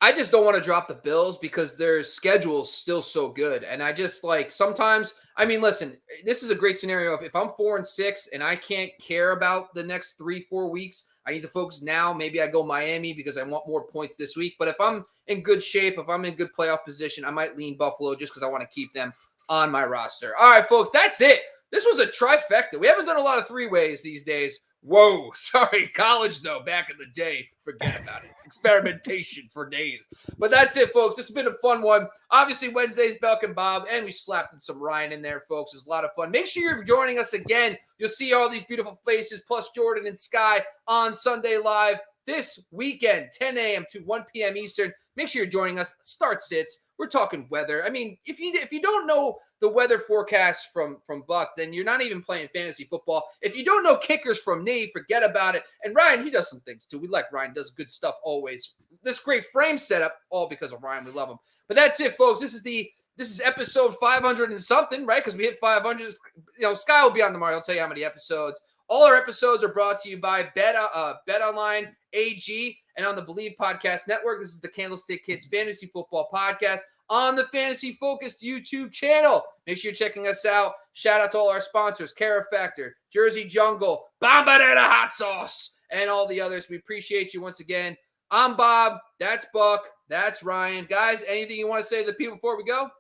I just don't want to drop the Bills because their schedule's still so good. And I just sometimes, I mean, listen, this is a great scenario. If I'm 4-6 and I can't care about the next 3-4 weeks, I need to focus now. Maybe I go Miami because I want more points this week. But if I'm in good shape, if I'm in good playoff position, I might lean Buffalo just because I want to keep them on my roster. All right, folks, that's it. This was a trifecta. We haven't done a lot of 3-ways these days. Whoa, sorry, college though, back in the day. Forget about it. Experimentation for days. But that's it, folks. This has been a fun one. Obviously, Wednesday's Belk and Bob, and we slapped in some Ryan in there, folks. It was a lot of fun. Make sure you're joining us again. You'll see all these beautiful faces, plus Jordan and Sky on Sunday Live this weekend, 10 a.m. to 1 p.m. Eastern. Make sure you're joining us. Start sits. We're talking weather. I mean, if you don't know the weather forecast from Buck, then you're not even playing fantasy football. If you don't know kickers from me, forget about it. And Ryan, he does some things too. We like Ryan, does good stuff always. This great frame setup, all because of Ryan. We love him. But that's it, folks. This is episode 500 and something, right? Because we hit 500. You know, Sky will be on tomorrow. I'll tell you how many episodes. All our episodes are brought to you by BetOnline AG and on the Believe Podcast Network. This is the Candlestick Kids Fantasy Football Podcast on the Fantasy Focused YouTube channel. Make sure you're checking us out. Shout out to all our sponsors, Cara Factor, Jersey Jungle, Bombadetta Hot Sauce, and all the others. We appreciate you once again. I'm Bob. That's Buck. That's Ryan. Guys, anything you want to say to the people before we go?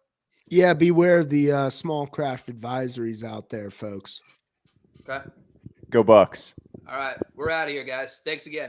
Yeah, beware the small craft advisories out there, folks. Okay. Go Bucks. All right. We're out of here, guys. Thanks again.